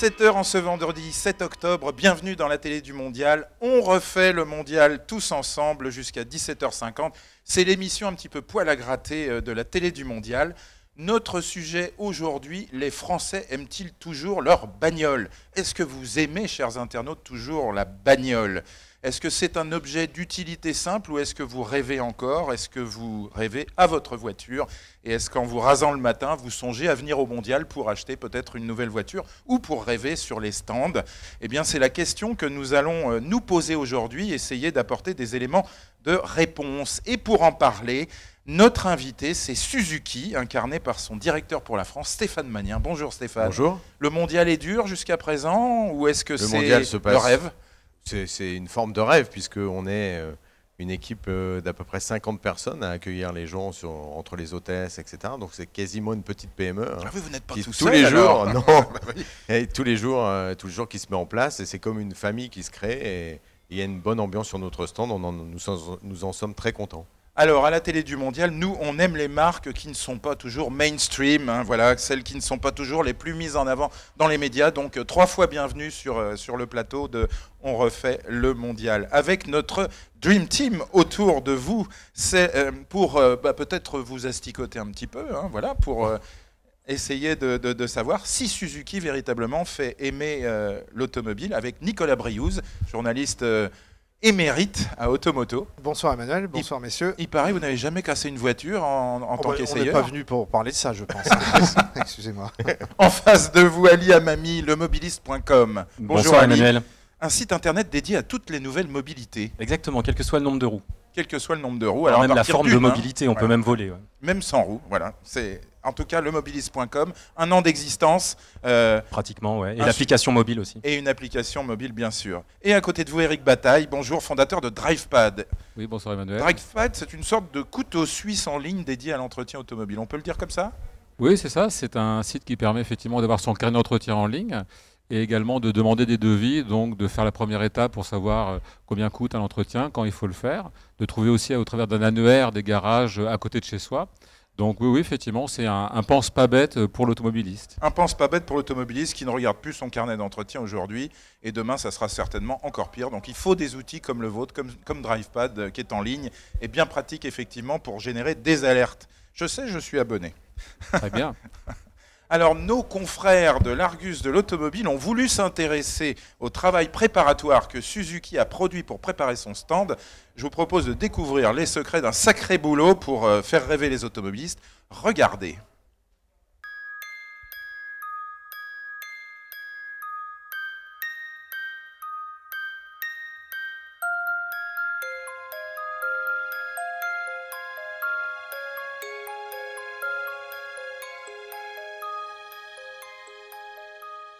17 h en ce vendredi 7 octobre, bienvenue dans la télé du Mondial. On refait le Mondial tous ensemble jusqu'à 17 h 50. C'est l'émission un petit peu poil à gratter de la télé du Mondial. Notre sujet aujourd'hui, les Français aiment-ils toujours leur bagnole? Est-ce que vous aimez, chers internautes, toujours la bagnole? Est-ce que c'est un objet d'utilité simple ou est-ce que vous rêvez encore? Est-ce que vous rêvez à votre voiture? Et est-ce qu'en vous rasant le matin, vous songez à venir au Mondial pour acheter peut-être une nouvelle voiture ou pour rêver sur les stands? Eh bien, c'est la question que nous allons nous poser aujourd'hui, essayer d'apporter des éléments de réponse. Et pour en parler, notre invité, c'est Suzuki, incarné par son directeur pour la France, Stéphane Magnien. Bonjour Stéphane. Bonjour. Le Mondial est dur jusqu'à présent ou est-ce que c'est le rêve? C'est une forme de rêve puisqu'on est une équipe d'à peu près 50 personnes à accueillir les gens entre les hôtesses, etc. Donc c'est quasiment une petite PME. Ah oui, vous n'êtes pas tout tous seul les alors. jours, non. Et tous les jours qui se met en place et c'est comme une famille qui se crée et il y a une bonne ambiance sur notre stand. Nous en sommes très contents. Alors, à la télé du Mondial, nous, on aime les marques qui ne sont pas toujours mainstream, hein, voilà, celles qui ne sont pas toujours les plus mises en avant dans les médias. Donc, 3 fois bienvenue sur le plateau de On refait le Mondial. Avec notre Dream Team autour de vous, c'est pour peut-être vous asticoter un petit peu, hein, voilà, pour essayer de savoir si Suzuki véritablement fait aimer l'automobile avec Nicolas Briouze, journaliste émérite à Automoto. Bonsoir Emmanuel, bonsoir messieurs. Il paraît que vous n'avez jamais cassé une voiture en tant qu'essayeur. On n'est pas venu pour parler de ça, je pense. Excusez-moi. En face de vous, Ali Amami, lemobiliste.com. Bonjour Emmanuel. Un site internet dédié à toutes les nouvelles mobilités. Exactement, quel que soit le nombre de roues. Quel que soit le nombre de roues. Alors même la forme de mobilité, on voilà. peut même voler. Ouais. Même sans roues, voilà. C'est en tout cas lemobiliste.com. 1 an d'existence. Pratiquement, ouais. Et l'application mobile aussi. Et une application mobile, bien sûr. Et à côté de vous, Eric Bataille, bonjour, fondateur de DrivePad. Oui, bonsoir Emmanuel. DrivePad, c'est une sorte de couteau suisse en ligne dédié à l'entretien automobile. On peut le dire comme ça? Oui, c'est ça. C'est un site qui permet effectivement d'avoir son carnet d'entretien en ligne et également de demander des devis, donc de faire la première étape pour savoir combien coûte un entretien, quand il faut le faire, de trouver aussi au travers d'un annuaire des garages à côté de chez soi. Donc oui, effectivement, c'est un pense-pas-bête pour l'automobiliste. Un pense-pas-bête pour l'automobiliste qui ne regarde plus son carnet d'entretien aujourd'hui. Et demain, ça sera certainement encore pire. Donc il faut des outils comme le vôtre, comme DrivePad, qui est en ligne, et bien pratique effectivement pour générer des alertes. Je sais, je suis abonné. Très bien. Alors, nos confrères de l'Argus de l'automobile ont voulu s'intéresser au travail préparatoire que Suzuki a produit pour préparer son stand. Je vous propose de découvrir les secrets d'un sacré boulot pour faire rêver les automobilistes. Regardez.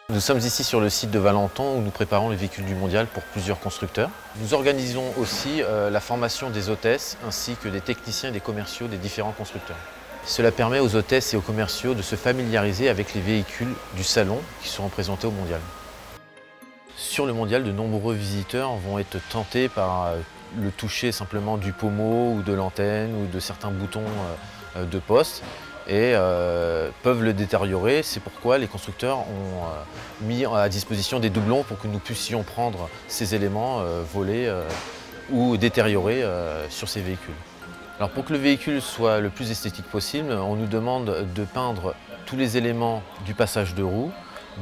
Nous sommes ici sur le site de Valenton où nous préparons les véhicules du Mondial pour plusieurs constructeurs. Nous organisons aussi la formation des hôtesses ainsi que des techniciens et des commerciaux des différents constructeurs. Cela permet aux hôtesses et aux commerciaux de se familiariser avec les véhicules du salon qui seront présentés au Mondial. Sur le Mondial, de nombreux visiteurs vont être tentés par le toucher simplement du pommeau ou de l'antenne ou de certains boutons de poste et peuvent le détériorer. C'est pourquoi les constructeurs ont mis à disposition des doublons pour que nous puissions prendre ces éléments volés ou détériorés sur ces véhicules. Alors pour que le véhicule soit le plus esthétique possible, on nous demande de peindre tous les éléments du passage de roue,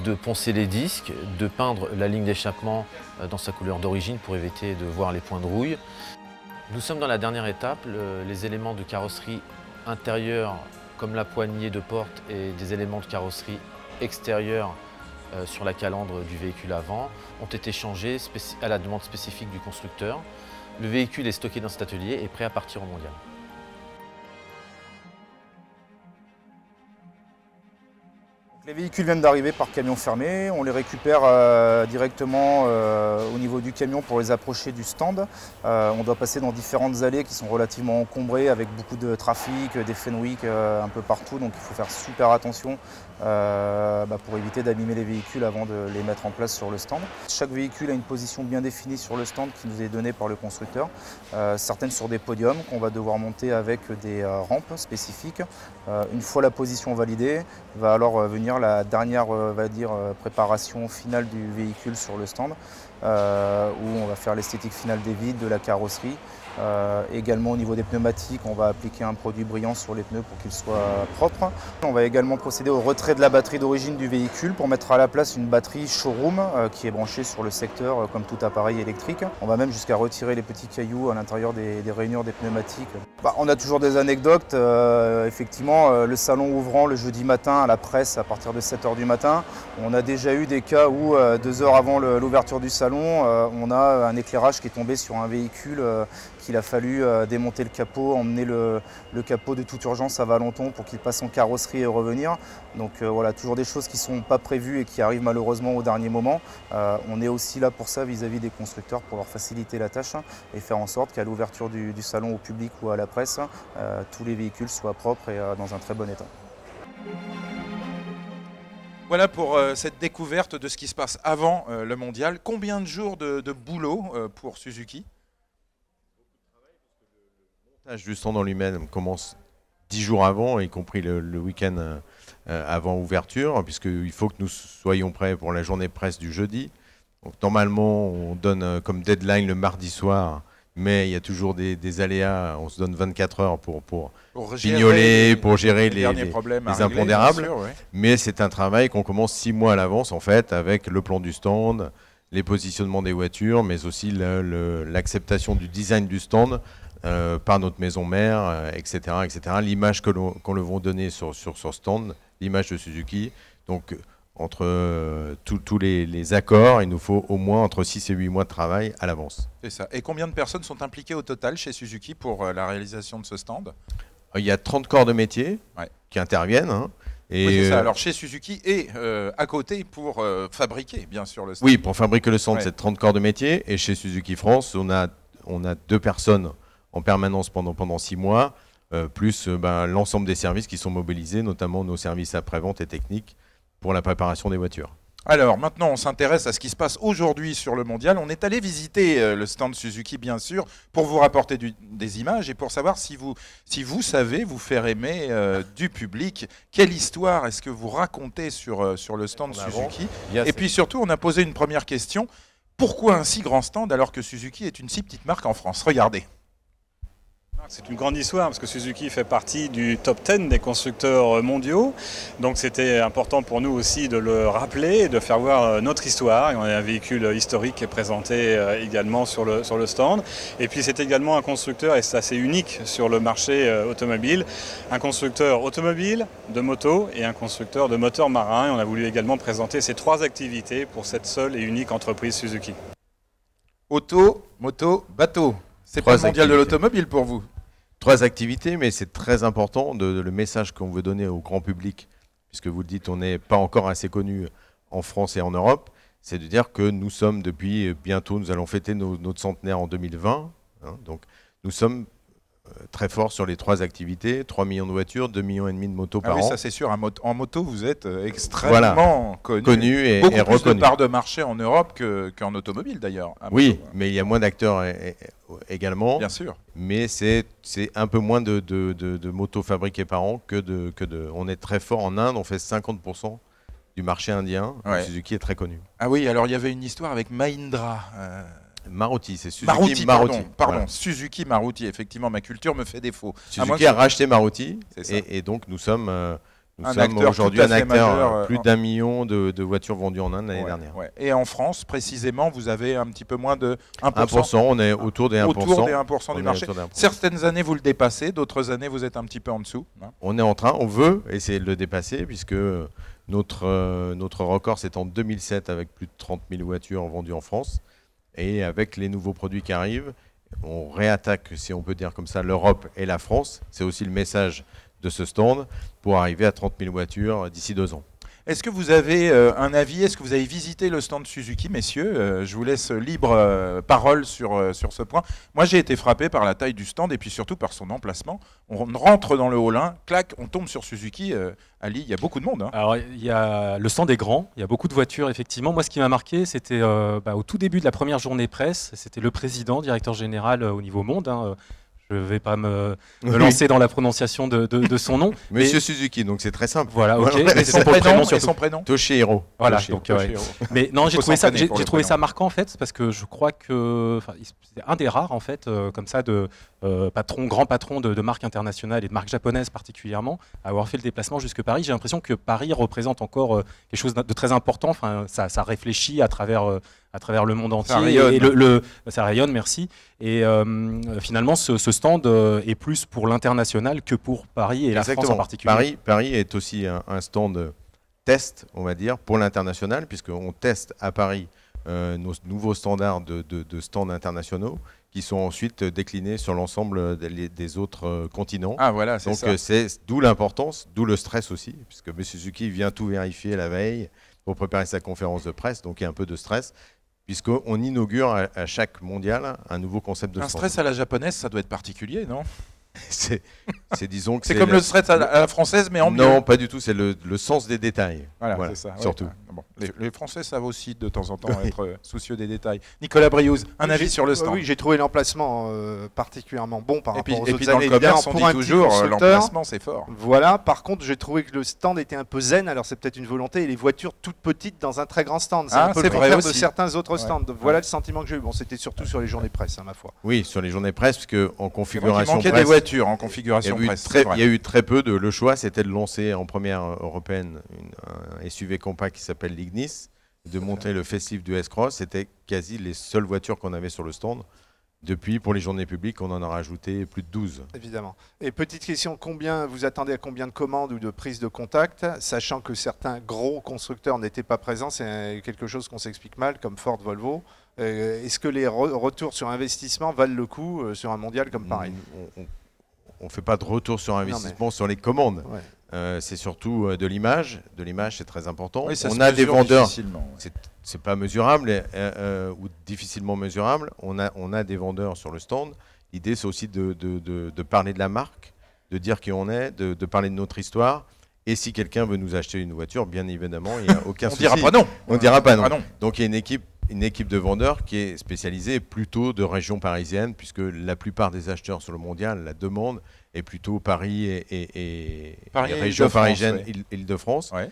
de poncer les disques, de peindre la ligne d'échappement dans sa couleur d'origine pour éviter de voir les points de rouille. Nous sommes dans la dernière étape, les éléments de carrosserie intérieure comme la poignée de porte et des éléments de carrosserie extérieurs sur la calandre du véhicule avant ont été changés à la demande spécifique du constructeur. Le véhicule est stocké dans cet atelier et prêt à partir au Mondial. Les véhicules viennent d'arriver par camion fermé, on les récupère directement au niveau du camion pour les approcher du stand. On doit passer dans différentes allées qui sont relativement encombrées avec beaucoup de trafic, des Fenwick un peu partout, donc il faut faire super attention pour éviter d'abîmer les véhicules avant de les mettre en place sur le stand. Chaque véhicule a une position bien définie sur le stand qui nous est donnée par le constructeur, certaines sur des podiums qu'on va devoir monter avec des rampes spécifiques. Une fois la position validée, va alors venir faire la dernière on va dire, préparation finale du véhicule sur le stand, où on va faire l'esthétique finale des vides, de la carrosserie. Également au niveau des pneumatiques, on va appliquer un produit brillant sur les pneus pour qu'ils soient propres. On va également procéder au retrait de la batterie d'origine du véhicule pour mettre à la place une batterie showroom qui est branchée sur le secteur comme tout appareil électrique. On va même jusqu'à retirer les petits cailloux à l'intérieur des rainures des pneumatiques. On a toujours des anecdotes. Effectivement, le salon ouvrant le jeudi matin à la presse à partir de 7 h du matin, on a déjà eu des cas où 2 heures avant l'ouverture du salon, on a un éclairage qui est tombé sur un véhicule qu'il a fallu démonter le capot, emmener le capot de toute urgence à Valenton pour qu'il passe en carrosserie et revenir. Donc voilà, toujours des choses qui ne sont pas prévues et qui arrivent malheureusement au dernier moment. On est aussi là pour ça vis-à-vis des constructeurs, pour leur faciliter la tâche et faire en sorte qu'à l'ouverture du salon au public ou à la presse, tous les véhicules soient propres et dans un très bon état. Voilà pour cette découverte de ce qui se passe avant le mondial. Combien de jours de boulot pour Suzuki ? Le montage du stand en lui-même commence 10 jours avant, y compris le week-end avant ouverture, puisqu'il faut que nous soyons prêts pour la journée presse du jeudi. Donc, normalement, on donne comme deadline le mardi soir, mais il y a toujours des aléas. On se donne 24 heures pour pignoler, pour gérer les impondérables. Sûr, ouais. Mais c'est un travail qu'on commence 6 mois à l'avance, en fait, avec le plan du stand, les positionnements des voitures, mais aussi l'acceptation du design du stand par notre maison mère, etc., etc. L'image qu'on le va donner sur ce stand, l'image de Suzuki. Donc, entre tous les accords, il nous faut au moins entre 6 et 8 mois de travail à l'avance. C'est ça. Et combien de personnes sont impliquées au total chez Suzuki pour la réalisation de ce stand ? Il y a 30 corps de métier qui interviennent. Hein. Et oui, c'est ça. Alors chez Suzuki et à côté pour fabriquer, bien sûr, le stand. Oui, pour fabriquer le stand, c'est 30 corps de métier. Et chez Suzuki France, on a 2 personnes en permanence pendant 6 mois, plus l'ensemble des services qui sont mobilisés, notamment nos services après-vente et techniques pour la préparation des voitures. Alors maintenant, on s'intéresse à ce qui se passe aujourd'hui sur le mondial. On est allé visiter le stand Suzuki, bien sûr, pour vous rapporter des images et pour savoir si vous savez vous faire aimer du public. Quelle histoire est-ce que vous racontez sur le stand Suzuki ? Et puis surtout, on a posé une première question. Pourquoi un si grand stand alors que Suzuki est une si petite marque en France ? Regardez. C'est une grande histoire parce que Suzuki fait partie du top 10 des constructeurs mondiaux. Donc c'était important pour nous aussi de le rappeler et de faire voir notre histoire. Et on a un véhicule historique qui est présenté également sur le stand. Et puis c'est également un constructeur, et c'est assez unique sur le marché automobile, un constructeur automobile, de moto et un constructeur de moteurs marins. Et on a voulu également présenter ces 3 activités pour cette seule et unique entreprise Suzuki. Auto, moto, bateau. C'est pas le mondial de l'automobile pour vous ? 3 activités, mais c'est très important le message qu'on veut donner au grand public, puisque vous le dites, on n'est pas encore assez connu en France et en Europe, c'est de dire que nous sommes depuis bientôt, nous allons fêter notre centenaire en 2020, hein, donc nous sommes très forts sur les 3 activités, 3 millions de voitures, 2,5 millions de motos par an. Oui, ça c'est sûr, en moto vous êtes extrêmement connu et beaucoup plus reconnu. De part de marché en Europe qu'en automobile d'ailleurs. Oui, mais il y a moins d'acteurs également. Bien sûr. Mais c'est un peu moins de motos fabriquées par an on est très fort en Inde, on fait 50% du marché indien. Suzuki est très connu. Ah oui, alors il y avait une histoire avec Mahindra. Maruti, c'est Suzuki Maruti. Pardon, voilà. Suzuki Maruti, effectivement, ma culture me fait défaut. Suzuki a racheté Maruti et donc nous sommes aujourd'hui un acteur, plus d'1 million de voitures vendues en Inde l'année dernière. Ouais. Et en France, précisément, vous avez un petit peu moins de 1%. 1%, on est autour des 1%. Autour des 1% du marché. Certaines années, vous le dépassez, d'autres années, vous êtes un petit peu en dessous. Hein. On est en train, on veut essayer de le dépasser, puisque notre record, c'est en 2007, avec plus de 30 000 voitures vendues en France. Et avec les nouveaux produits qui arrivent, on réattaque, si on peut dire comme ça, l'Europe et la France. C'est aussi le message de ce stand pour arriver à 30 000 voitures d'ici 2 ans. Est-ce que vous avez un avis? Est-ce que vous avez visité le stand Suzuki, messieurs? Je vous laisse libre parole sur ce point. Moi, j'ai été frappé par la taille du stand et puis surtout par son emplacement. On rentre dans le hall 1, clac, on tombe sur Suzuki. Ali, il y a beaucoup de monde. Hein. Alors, le stand est grand, il y a beaucoup de voitures, effectivement. Moi, ce qui m'a marqué, c'était au tout début de la première journée presse, c'était le président, directeur général au niveau monde, hein, Je ne vais pas me lancer dans la prononciation de son nom. Monsieur Suzuki, donc c'est très simple. Voilà, ok. Et son prénom, et son prénom Toshihiro. Voilà, Toshihiro. donc, ouais. Mais non, j'ai trouvé ça marquant en fait, parce que je crois que c'est un des rares en fait, comme ça, de grands patrons de marques internationales et de marques japonaises particulièrement, à avoir fait le déplacement jusque Paris. J'ai l'impression que Paris représente encore quelque chose de très important. Enfin, ça réfléchit à travers le monde entier. Ça rayonne. Ça rayonne, merci. Et finalement, ce stand est plus pour l'international que pour Paris et la France en particulier. Paris est aussi un stand test, on va dire, pour l'international, puisqu'on teste à Paris nos nouveaux standards de stands internationaux qui sont ensuite déclinés sur l'ensemble des autres continents. Ah voilà, c'est ça. Donc c'est d'où l'importance, d'où le stress aussi, puisque M. Suzuki vient tout vérifier la veille pour préparer sa conférence de presse, donc il y a un peu de stress, puisqu'on inaugure à chaque mondial un nouveau concept de Un stand. stress à la japonaise, ça doit être particulier, non? Disons que c'est comme le stress à la française, mais en mieux. Non, pas du tout, c'est le sens des détails. Voilà, c'est ça. Surtout. Ouais. Bon, les Français savent aussi de temps en temps être soucieux des détails. Nicolas Briouze, un avis sur le stand? Oui, j'ai trouvé l'emplacement particulièrement bon par rapport aux et autres puis dans années. le commerce, Évidemment, on dit toujours l'emplacement, c'est fort. Voilà, par contre, j'ai trouvé que le stand était un peu zen, alors c'est peut-être une volonté, et les voitures toutes petites dans un très grand stand. C'est un peu le contraire de certains autres stands. Voilà le sentiment que j'ai eu. Bon, c'était surtout sur les journées presse, ma foi. Oui, sur les journées presse, parce qu'en configuration presse... Il manquait des voitures en configuration presse. Il y a eu très peu de... Le choix, c'était de lancer en première européenne un SUV compact qui s'appelle l'Ignis, de monter le Facelift du S-Cross. C'était quasi les seules voitures qu'on avait sur le stand. Depuis, pour les journées publiques, on en a rajouté plus de 12. Évidemment. Et petite question, vous attendez à combien de commandes ou de prises de contact, sachant que certains gros constructeurs n'étaient pas présents, c'est quelque chose qu'on s'explique mal, comme Ford, Volvo. Est-ce que les retours sur investissement valent le coup sur un mondial comme Paris? On ne fait pas de retour sur investissement sur les commandes. Ouais. C'est surtout de l'image. De l'image, c'est très important. Oui, on a des vendeurs. C'est pas mesurable ou difficilement mesurable. On a des vendeurs sur le stand. L'idée, c'est aussi de parler de la marque, de dire qui on est, de parler de notre histoire. Et si quelqu'un veut nous acheter une voiture, bien évidemment, il n'y a aucun souci. On dira pas non. On dira pas non. Donc il y a une équipe de vendeurs qui est spécialisée plutôt de région parisienne, puisque la plupart des acheteurs sur le mondial, la demande est plutôt Paris et région parisienne, Île-de-France. Ouais.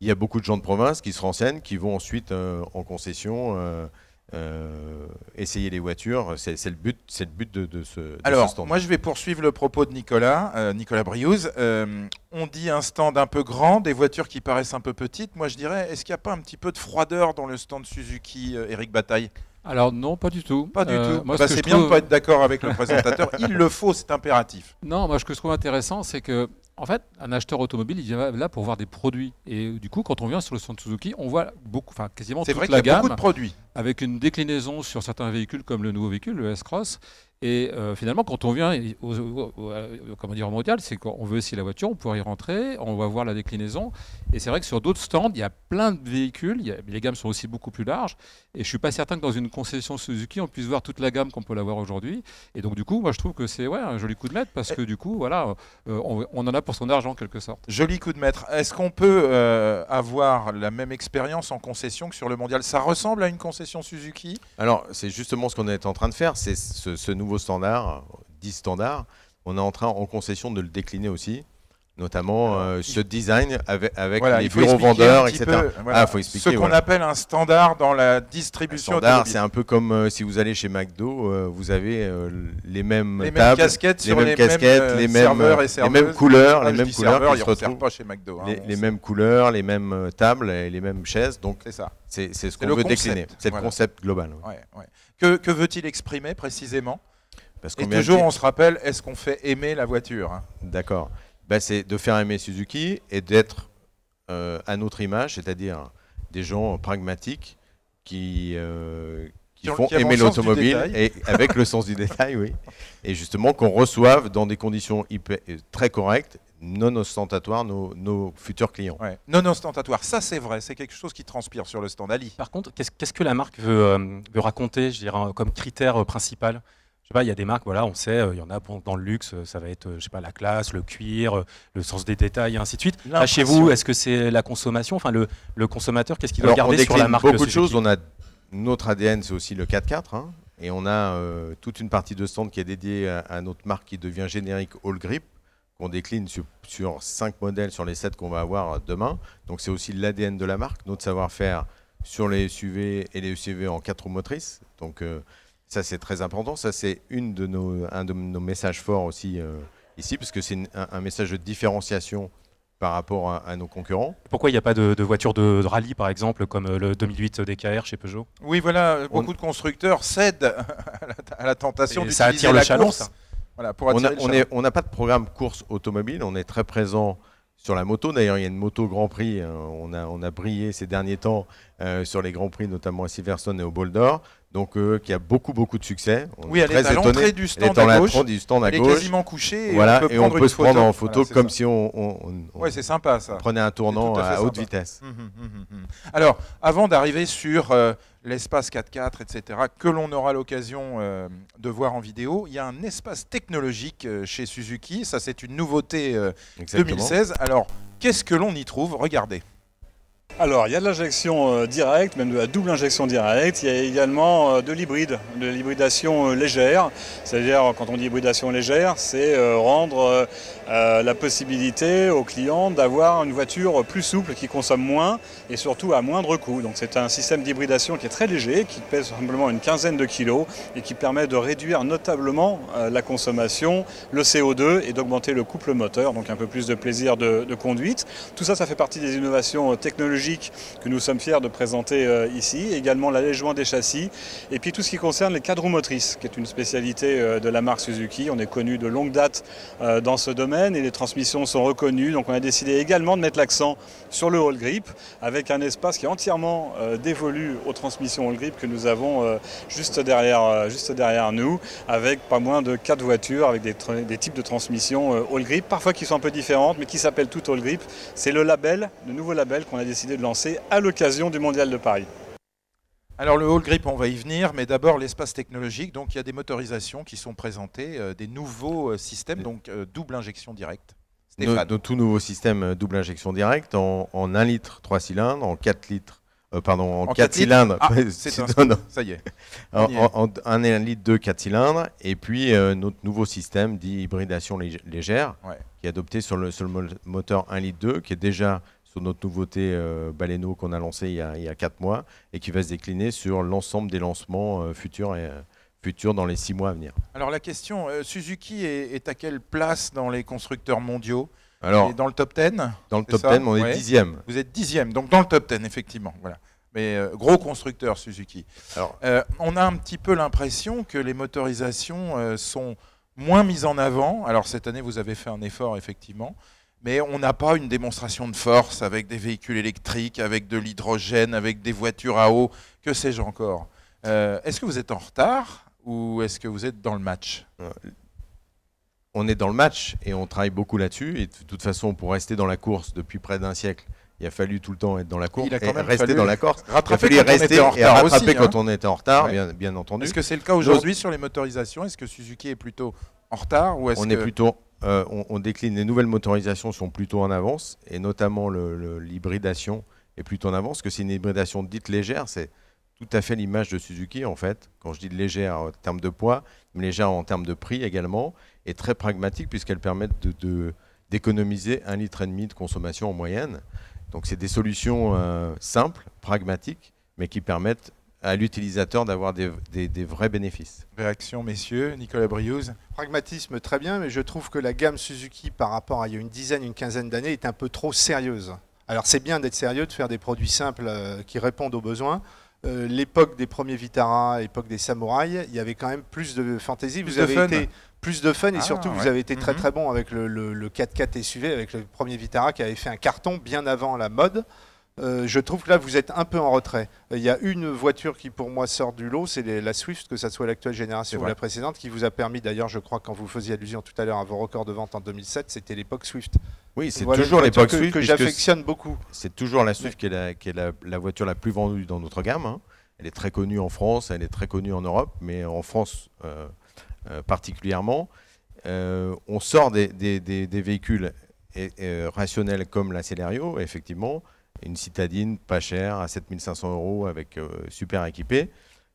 Il y a beaucoup de gens de province qui se renseignent, qui vont ensuite en concession essayer les voitures. C'est le but de ce stand. Moi je vais poursuivre le propos de Nicolas Briouze. On dit un stand un peu grand, des voitures qui paraissent un peu petites. Moi je dirais, est-ce qu'il n'y a pas un petit peu de froideur dans le stand Suzuki, Éric Bataille? Alors non, pas du tout. Pas du tout. C'est bien de ne pas être d'accord avec le présentateur. Il le faut, c'est impératif. Non, moi ce que je trouve intéressant, c'est que en fait, un acheteur automobile, il vient là pour voir des produits. Et du coup, quand on vient sur le stand Suzuki, on voit quasiment toute la gamme. Beaucoup de produits. Avec une déclinaison sur certains véhicules, comme le nouveau véhicule, le S-Cross. Et finalement, quand on vient au mondial, c'est qu'on veut aussi la voiture, on pourra y rentrer, on va voir la déclinaison. Et c'est vrai que sur d'autres stands, il y a plein de véhicules, les gammes sont aussi beaucoup plus larges. Et je ne suis pas certain que dans une concession Suzuki, on puisse voir toute la gamme qu'on peut l'avoir aujourd'hui. Et donc, du coup, moi, je trouve que c'est un joli coup de maître parce que, du coup, voilà, on en a pour son argent, en quelque sorte. Joli coup de maître. Est-ce qu'on peut avoir la même expérience en concession que sur le mondial? Ça ressemble à une concession Suzuki? Alors, c'est justement ce qu'on est en train de faire, c'est ce nouveau standard, 10 standards, on est en train en concession de le décliner aussi, notamment ce design avec les bureaux vendeurs, etc. Faut expliquer, ce qu'on appelle un standard dans la distribution automobile. C'est un peu comme si vous allez chez McDo, vous avez les mêmes tables, casquettes, les mêmes serveurs et serveuses, les mêmes couleurs, les mêmes couleurs qui se retrouvent pas chez McDo. Les mêmes couleurs, les mêmes tables et les mêmes chaises. Donc c'est ça. C'est ce qu'on veut décliner. C'est le concept global. Que veut-il exprimer précisément? Et toujours, on se rappelle, est-ce qu'on fait aimer la voiture? D'accord. C'est de faire aimer Suzuki et d'être à notre image, c'est-à-dire des gens pragmatiques qui font aimer l'automobile et avec le sens du détail, oui. Et justement qu'on reçoive dans des conditions très correctes, non ostentatoires, nos futurs clients. Ouais. Non ostentatoires, ça c'est vrai, c'est quelque chose qui transpire sur le stand. Ali. Par contre, qu'est-ce que la marque veut raconter, je dirais, comme critère principal? Je sais pas, il y a des marques, voilà, on sait, il y en a dans le luxe, ça va être, je sais pas, la classe, le cuir, le sens des détails, et ainsi de suite. Là, chez vous, est-ce que c'est la consommation, enfin le consommateur, qu'est-ce qu'il doit garder sur la marque beaucoup de choses. On a notre ADN, c'est aussi le 4x4, Et on a toute une partie de stand qui est dédiée à notre marque qui devient générique All Grip, qu'on décline sur 5 modèles sur les 7 qu'on va avoir demain. Donc c'est aussi l'ADN de la marque, notre savoir-faire sur les SUV et les SUV en 4 roues motrices. Donc ça c'est très important. Ça c'est un de nos messages forts aussi ici, parce que c'est un message de différenciation par rapport à nos concurrents. Pourquoi il n'y a pas de voiture de rallye, par exemple, comme le 2008 DKR chez Peugeot? Oui, voilà, beaucoup de constructeurs cèdent à la tentation d'utiliser ça attire le chaland, course. ça. Voilà, pour attirer On n'a pas de programme course automobile, on est très présent sur la moto. D'ailleurs, il y a une moto Grand Prix, on a brillé ces derniers temps sur les Grands Prix, notamment à Silverstone et au Bol d'Or. Donc, qui a beaucoup de succès. Oui, elle est à l'entrée du stand à gauche. Elle est quasiment couchée. Voilà, et on peut se prendre en photo comme si on c'est sympa, ça. Prenait un tournant à haute vitesse. Alors, avant d'arriver sur l'espace 4x4, etc., que l'on aura l'occasion de voir en vidéo, il y a un espace technologique chez Suzuki. Ça, c'est une nouveauté 2016. Alors, qu'est-ce que l'on y trouve? Regardez. Alors, il y a de l'injection directe, même de la double injection directe. Il y a également de l'hybride, de l'hybridation légère. C'est-à-dire, quand on dit hybridation légère, c'est rendre la possibilité aux clients d'avoir une voiture plus souple, qui consomme moins et surtout à moindre coût. Donc, c'est un système d'hybridation qui est très léger, qui pèse simplement une quinzaine de kilos et qui permet de réduire notablement la consommation, le CO2 et d'augmenter le couple moteur, donc un peu plus de plaisir de conduite. Tout ça, ça fait partie des innovations technologiques que nous sommes fiers de présenter ici, également l'allègement des châssis et puis tout ce qui concerne les 4 roues motrices, qui est une spécialité de la marque Suzuki. On est connu de longue date dans ce domaine et les transmissions sont reconnues, donc on a décidé également de mettre l'accent sur le All Grip avec un espace qui est entièrement dévolu aux transmissions All Grip que nous avons juste derrière nous, avec pas moins de 4 voitures avec des types de transmissions All Grip, parfois qui sont un peu différentes mais qui s'appellent toutes All Grip. C'est le nouveau label qu'on a décidé de lancer à l'occasion du Mondial de Paris. Alors le All Grip, on va y venir, mais d'abord l'espace technologique. Donc il y a des motorisations qui sont présentées, des nouveaux systèmes, donc double injection directe. Nos tout nouveaux systèmes double injection directe en 1 litre 3 cylindres, en 4 litres, en 4 cylindres. Ah, ça y est. En 1 litre 2, 4 cylindres. Et puis notre nouveau système d'hybridation légère, qui est adopté sur le moteur 1 litre 2, qui est déjà sur notre nouveauté Baleno qu'on a lancé il y a 4 mois et qui va se décliner sur l'ensemble des lancements futurs dans les 6 mois à venir. Alors la question, Suzuki est à quelle place dans les constructeurs mondiaux? Alors, dans le top 10? Dans le top 10, on est 10e. Vous êtes 10e, donc dans le top 10, effectivement. Voilà. Mais gros constructeur Suzuki. Alors, on a un petit peu l'impression que les motorisations sont moins mises en avant. Alors cette année, vous avez fait un effort, effectivement. Mais on n'a pas une démonstration de force avec des véhicules électriques, avec de l'hydrogène, avec des voitures à eau, que sais-je encore. Est-ce que vous êtes en retard ou est-ce que vous êtes dans le match? On est dans le match et on travaille beaucoup là-dessus. Et de toute façon, pour rester dans la course depuis près d'1 siècle, il a fallu tout le temps être dans la course, rester dans la course. Rattraper quand on était en retard, bien entendu. Est-ce que c'est le cas aujourd'hui sur les motorisations? Est-ce que Suzuki est plutôt en retard ou on décline, les nouvelles motorisations sont plutôt en avance, et notamment l'hybridation est plutôt en avance, parce que c'est une hybridation dite légère, c'est tout à fait l'image de Suzuki en fait, quand je dis légère en termes de poids, mais légère en termes de prix également, et très pragmatique puisqu'elles permettent d'économiser 1,5 litre de consommation en moyenne. Donc c'est des solutions simples, pragmatiques, mais qui permettent à l'utilisateur d'avoir des vrais bénéfices. Réaction, messieurs. Nicolas Briouze. Pragmatisme, très bien, mais je trouve que la gamme Suzuki, par rapport à il y a une quinzaine d'années, est un peu trop sérieuse. Alors c'est bien d'être sérieux, de faire des produits simples qui répondent aux besoins. L'époque des premiers Vitara, l'époque des samouraïs, il y avait quand même plus de fantaisie. Vous avez été plus de fun et surtout vous avez été très bon avec le 4x4 SUV, avec le premier Vitara qui avait fait un carton bien avant la mode. Je trouve que là vous êtes un peu en retrait. Il y a une voiture qui pour moi sort du lot, c'est la Swift, que ce soit l'actuelle génération ou la précédente, qui vous a permis d'ailleurs, je crois, quand vous faisiez allusion tout à l'heure à vos records de vente en 2007, c'était l'époque Swift. Oui, c'est toujours l'époque Swift que j'affectionne beaucoup. C'est toujours la Swift qui est la voiture la plus vendue dans notre gamme. Hein. Elle est très connue en France, elle est très connue en Europe, mais en France particulièrement. On sort des véhicules rationnels comme la Celerio, effectivement. Une citadine pas chère, à 7 500 € avec super équipée.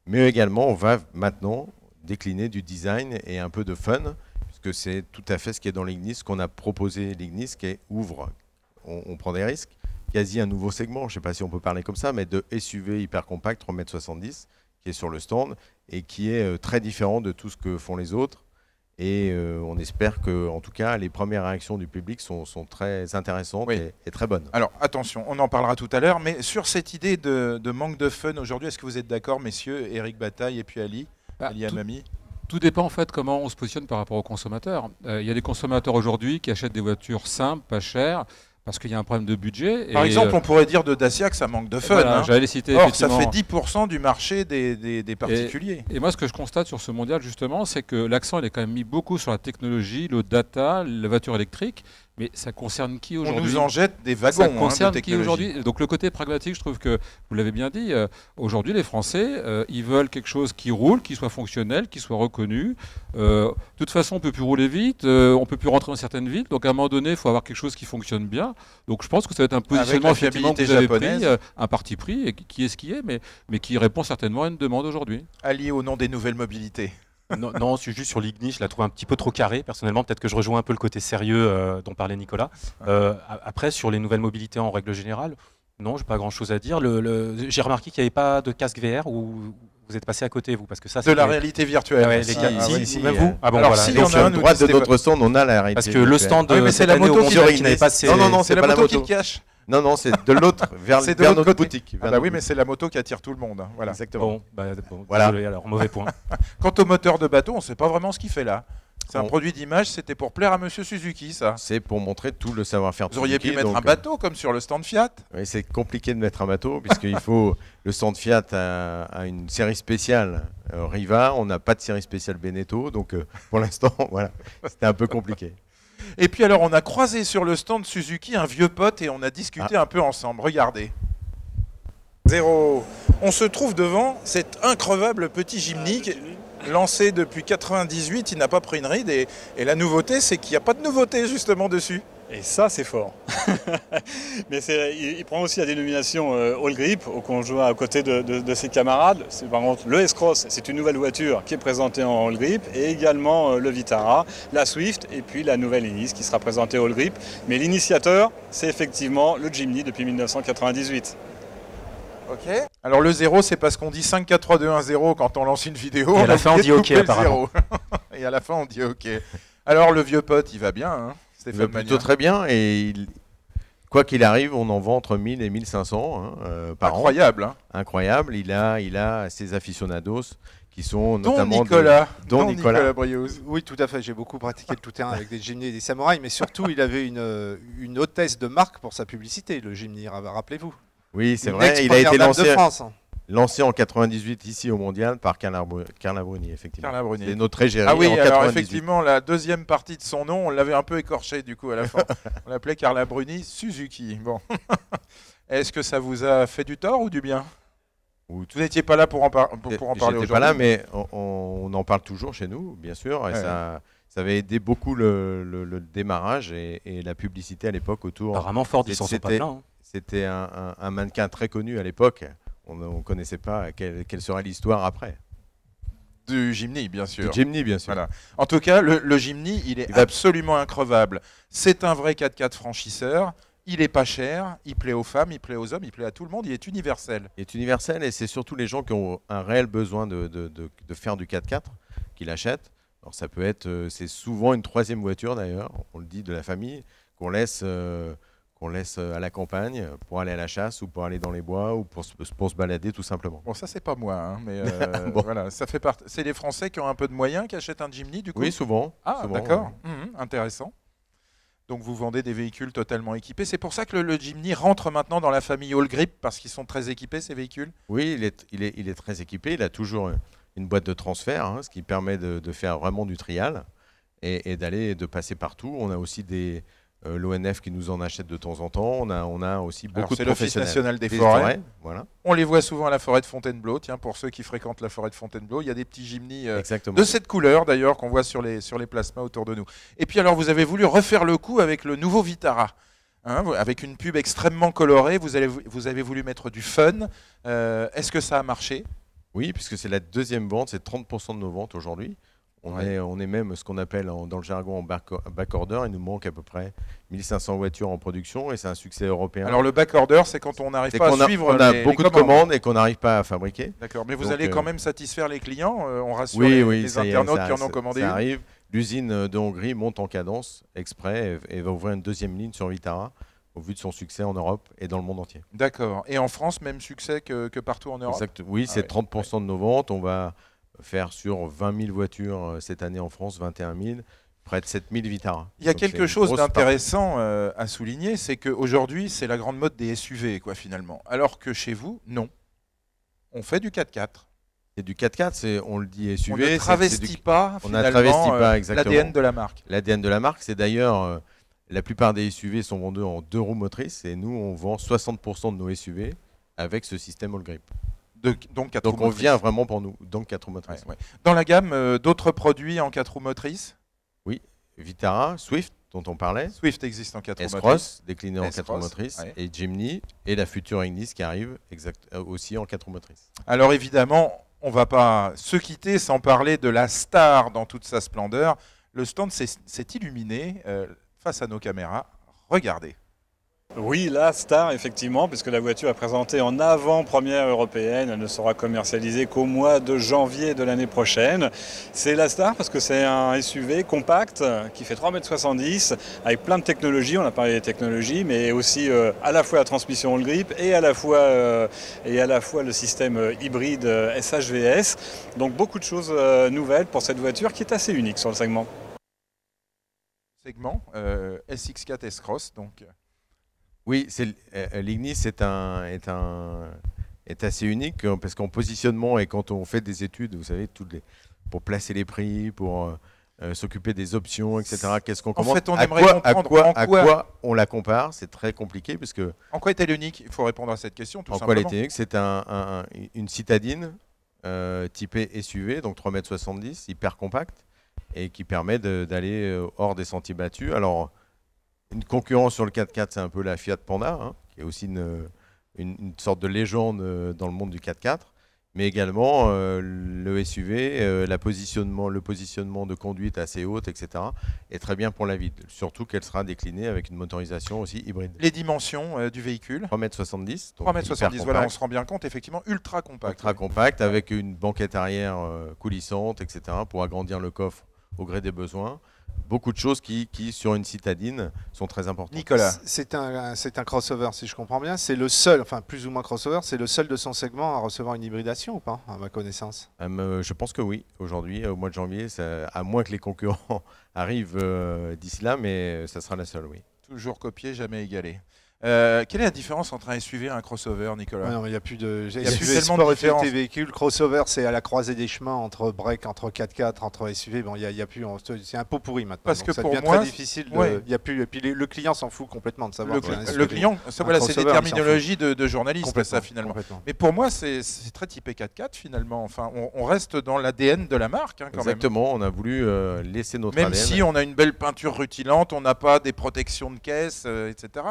Mais également, on va maintenant décliner du design et un peu de fun, puisque c'est tout à fait ce qui est dans l'Ignis, ce qu'on a proposé l'Ignis, qui est ouvre, on prend des risques, quasi un nouveau segment, je ne sais pas si on peut parler comme ça, mais de SUV hyper compact 3,70 m, qui est sur le stand, et qui est très différent de tout ce que font les autres. Et on espère que, en tout cas, les premières réactions du public sont très intéressantes et très bonnes. Alors attention, on en parlera tout à l'heure, mais sur cette idée de manque de fun aujourd'hui, est-ce que vous êtes d'accord, messieurs, Éric Bataille et puis Ali Amami? Tout dépend en fait comment on se positionne par rapport aux consommateurs. Il y a des consommateurs aujourd'hui qui achètent des voitures simples, pas chères, parce qu'il y a un problème de budget. Par exemple, on pourrait dire de Dacia que ça manque de fun. Voilà, j'allais citer, or, ça fait 10% du marché des particuliers. Et moi, ce que je constate sur ce mondial, justement, c'est que l'accent il est quand même mis beaucoup sur la technologie, le data, la voiture électrique. Mais ça concerne qui aujourd'hui? On nous en jette des wagons. Ça concerne qui aujourd'hui? Donc le côté pragmatique, je trouve que, vous l'avez bien dit, aujourd'hui les Français, ils veulent quelque chose qui roule, qui soit fonctionnel, qui soit reconnu. De toute façon, on ne peut plus rouler vite, on ne peut plus rentrer dans certaines villes. Donc à un moment donné, il faut avoir quelque chose qui fonctionne bien. Donc je pense que ça va être un positionnement effectivement que vous avez pris, un parti pris, et qui est ce qui est, mais qui répond certainement à une demande aujourd'hui. Allié au nom des nouvelles mobilités. Non, je suis juste sur l'Ignis, je la trouve un petit peu trop carrée, personnellement. Peut-être que je rejoins un peu le côté sérieux dont parlait Nicolas. Après, sur les nouvelles mobilités en règle générale, non, je n'ai pas grand-chose à dire. J'ai remarqué qu'il n'y avait pas de casque VR ou vous êtes passé à côté, vous, parce que ça, de la réalité virtuelle. Ouais, si, même vous. Ah bon, alors, voilà. Si, donc, à droite de notre stand, on a la réalité virtuelle. Parce que le stand mais c'est la moto qui n'avait pas. Non, c'est la moto qui le cache. Non, c'est de l'autre, vers notre boutique. Ah bah oui, mais c'est la moto qui attire tout le monde. Voilà. Exactement. Bon, voilà. Désolé, alors, mauvais point. Quant au moteur de bateau, on ne sait pas vraiment ce qu'il fait là. C'est un produit d'image, c'était pour plaire à Monsieur Suzuki, ça. C'est pour montrer tout le savoir-faire de Vous auriez Suzuki, pu mettre un bateau comme sur le stand Fiat. Oui, c'est compliqué de mettre un bateau, puisqu'il faut... Le stand Fiat a une série spéciale Riva, on n'a pas de série spéciale Beneteau, donc pour l'instant, voilà, c'était un peu compliqué. Et puis alors, on a croisé sur le stand Suzuki un vieux pote et on a discuté un peu ensemble. Regardez. Zéro. On se trouve devant cet increvable petit Jimny lancé depuis 98. Il n'a pas pris une ride et la nouveauté, c'est qu'il n'y a pas de nouveauté justement dessus. Et ça, c'est fort. Mais il prend aussi la dénomination All Grip, qu'on joue à côté de ses camarades. Par contre, le S-Cross, c'est une nouvelle voiture qui est présentée en All Grip, et également le Vitara, la Swift, et puis la nouvelle Ignis qui sera présentée All Grip. Mais l'initiateur, c'est effectivement le Jimny depuis 1998. Ok. Alors le 0, c'est parce qu'on dit 5, 4, 3, 2, 1, 0 quand on lance une vidéo. Et à la fin, on dit OK, apparemment. Et à la fin, on dit OK. Alors le vieux pote, il va bien, hein, il va plutôt très bien, et quoi qu'il arrive, on en vend entre 1000 et 1500 par an. Incroyable. Hein. Incroyable. Il a ses aficionados qui sont notamment dont Nicolas Briouze. Oui, tout à fait. J'ai beaucoup pratiqué le tout-terrain avec des Jimny et des Samouraï, mais surtout, il avait une hôtesse de marque pour sa publicité, le Jimny, rappelez-vous. Oui, c'est vrai. Il a été lancé en 98 ici au Mondial par Carla Bruni, effectivement. Carla Bruni. C'est notre égérie. Ah oui, en alors 98. effectivement, la deuxième partie de son nom, on l'avait un peu écorché du coup à la fin. On l'appelait Carla Bruni Suzuki. Bon. Est-ce que ça vous a fait du tort ou du bien? Vous n'étiez pas là pour en parler aujourd'hui? J'étais pas là, mais on en parle toujours chez nous, bien sûr. Et ça avait aidé beaucoup le démarrage et la publicité à l'époque autour. Apparemment, Ford, ils s'en sont pas pleins. C'était un mannequin très connu à l'époque. On ne connaissait pas quelle serait l'histoire après. Du Jimny, bien sûr. Du Jimny, bien sûr. Voilà. En tout cas, le Jimny, il est absolument increvable. C'est un vrai 4x4 franchisseur. Il est pas cher. Il plaît aux femmes, il plaît aux hommes, il plaît à tout le monde. Il est universel. Il est universel, et c'est surtout les gens qui ont un réel besoin de faire du 4x4 qui l'achètent. Alors ça peut être, c'est souvent une troisième voiture d'ailleurs, on le dit, de la famille, qu'on laisse à la campagne pour aller à la chasse ou pour aller dans les bois ou pour se balader tout simplement. Bon, ça c'est pas moi, hein, mais bon. voilà, ça fait partie. C'est les Français qui ont un peu de moyens qui achètent un Jimny du coup. Oui, souvent. Ah, souvent, d'accord. Intéressant. Donc vous vendez des véhicules totalement équipés. C'est pour ça que le Jimny rentre maintenant dans la famille All Grip, parce qu'ils sont très équipés ces véhicules. Oui, il est très équipé. Il a toujours une boîte de transfert, hein, ce qui permet de faire vraiment du trial et de passer partout. On a aussi l'ONF qui nous en achète de temps en temps. On a aussi beaucoup de professionnels. C'est l'Office national des forêts. Voilà. On les voit souvent à la forêt de Fontainebleau. Tiens, pour ceux qui fréquentent la forêt de Fontainebleau, il y a des petits Jimny de cette couleur d'ailleurs qu'on voit sur les plasmas autour de nous. Et puis alors, vous avez voulu refaire le coup avec le nouveau Vitara. Hein, avec une pub extrêmement colorée, vous avez voulu mettre du fun. Est-ce que ça a marché? Oui, puisque c'est la deuxième vente, c'est 30% de nos ventes aujourd'hui. On est même ce qu'on appelle dans le jargon en backorder. Il nous manque à peu près 1500 voitures en production et c'est un succès européen. Alors le backorder, c'est quand on n'arrive pas à suivre on a beaucoup de commandes et qu'on n'arrive pas à fabriquer. D'accord, mais vous allez quand même satisfaire les clients. On rassure les internautes qui en ont commandé. Ça arrive. L'usine de Hongrie monte en cadence exprès et va ouvrir une deuxième ligne sur Vitara au vu de son succès en Europe et dans le monde entier. D'accord. Et en France, même succès que partout en Europe. Exact. Oui, c'est 30% de nos ventes. On va faire sur 20 000 voitures cette année en France, 21 000, près de 7 000 Vitara. Il y a quelque chose d'intéressant à souligner, c'est qu'aujourd'hui, c'est la grande mode des SUV, quoi, finalement. Alors que chez vous, non. On fait du 4x4. C'est du 4x4, on le dit SUV. On ne travestit pas, finalement, l'ADN de la marque. L'ADN de la marque, c'est d'ailleurs, la plupart des SUV sont vendus en 2 roues motrices, et nous, on vend 60% de nos SUV avec ce système all grip. Donc on vient vraiment pour nous, donc 4 roues motrices. Ouais. Dans la gamme, d'autres produits en 4 roues motrices? Oui, Vitara, Swift, dont on parlait. Swift existe en 4 roues motrices. S-Cross, décliné en 4 roues motrices. Ouais. Et Jimny, et la future Ignis qui arrive aussi en 4 roues motrices. Alors évidemment, on ne va pas se quitter sans parler de la star dans toute sa splendeur. Le stand s'est illuminé face à nos caméras. Regardez. Oui, la star, effectivement, puisque la voiture est présentée en avant-première européenne. Elle ne sera commercialisée qu'au mois de janvier de l'année prochaine. C'est la star parce que c'est un SUV compact qui fait 3,70 m avec plein de technologies. On a parlé des technologies, mais aussi à la fois la transmission all grip et à la fois le système hybride SHVS. Donc beaucoup de choses nouvelles pour cette voiture qui est assez unique sur le segment. SX4 S-Cross, donc... Oui, l'Ignis est assez unique parce qu'en positionnement et quand on fait des études, vous savez, pour placer les prix, pour s'occuper des options, etc. Qu'est-ce qu'on commande? En fait, on aimerait comprendre à quoi on la compare. C'est très compliqué parce que. En quoi est-elle unique? Il faut répondre à cette question tout simplement. En quoi elle est unique? C'est une citadine typée SUV, donc 3,70 m, hyper compacte et qui permet d'aller hors des sentiers battus. Alors. Une concurrence sur le 4x4, c'est un peu la Fiat Panda, qui est aussi une sorte de légende dans le monde du 4x4, mais également le SUV, le positionnement de conduite assez haute, etc., est très bien pour la ville, surtout qu'elle sera déclinée avec une motorisation aussi hybride. Les dimensions du véhicule? 3,70 m. 3,70 m, voilà, on se rend bien compte, effectivement, ultra compact. Ultra compact, avec une banquette arrière coulissante, etc., pour agrandir le coffre au gré des besoins. Beaucoup de choses qui, sur une citadine, sont très importantes. Nicolas. C'est un crossover, si je comprends bien. C'est le seul, enfin plus ou moins crossover, c'est le seul de son segment à recevoir une hybridation ou pas, à ma connaissance? Je pense que oui. Aujourd'hui, au mois de janvier, à moins que les concurrents arrivent d'ici là, mais ça sera la seule, oui. Toujours copié, jamais égalé. Quelle est la différence entre un SUV et un crossover, Nicolas? Non, il n'y a plus de. Il y a plus tellement de différence. Véhicules. Crossover, c'est à la croisée des chemins entre break, entre 4x4, entre SUV. Bon, il y a plus. C'est un pot pourri maintenant. Parce donc que ça pour devient moi, très difficile. Il y a plus. Et puis le client s'en fout complètement de savoir. Le client, voilà, c'est des terminologies de journalistes, ça finalement. Mais pour moi, c'est très typé 4x4 finalement. Enfin, on reste dans l'ADN de la marque. Quand Exactement. On a voulu laisser notre même ADN. Si on a une belle peinture rutilante, on n'a pas des protections de caisse, etc.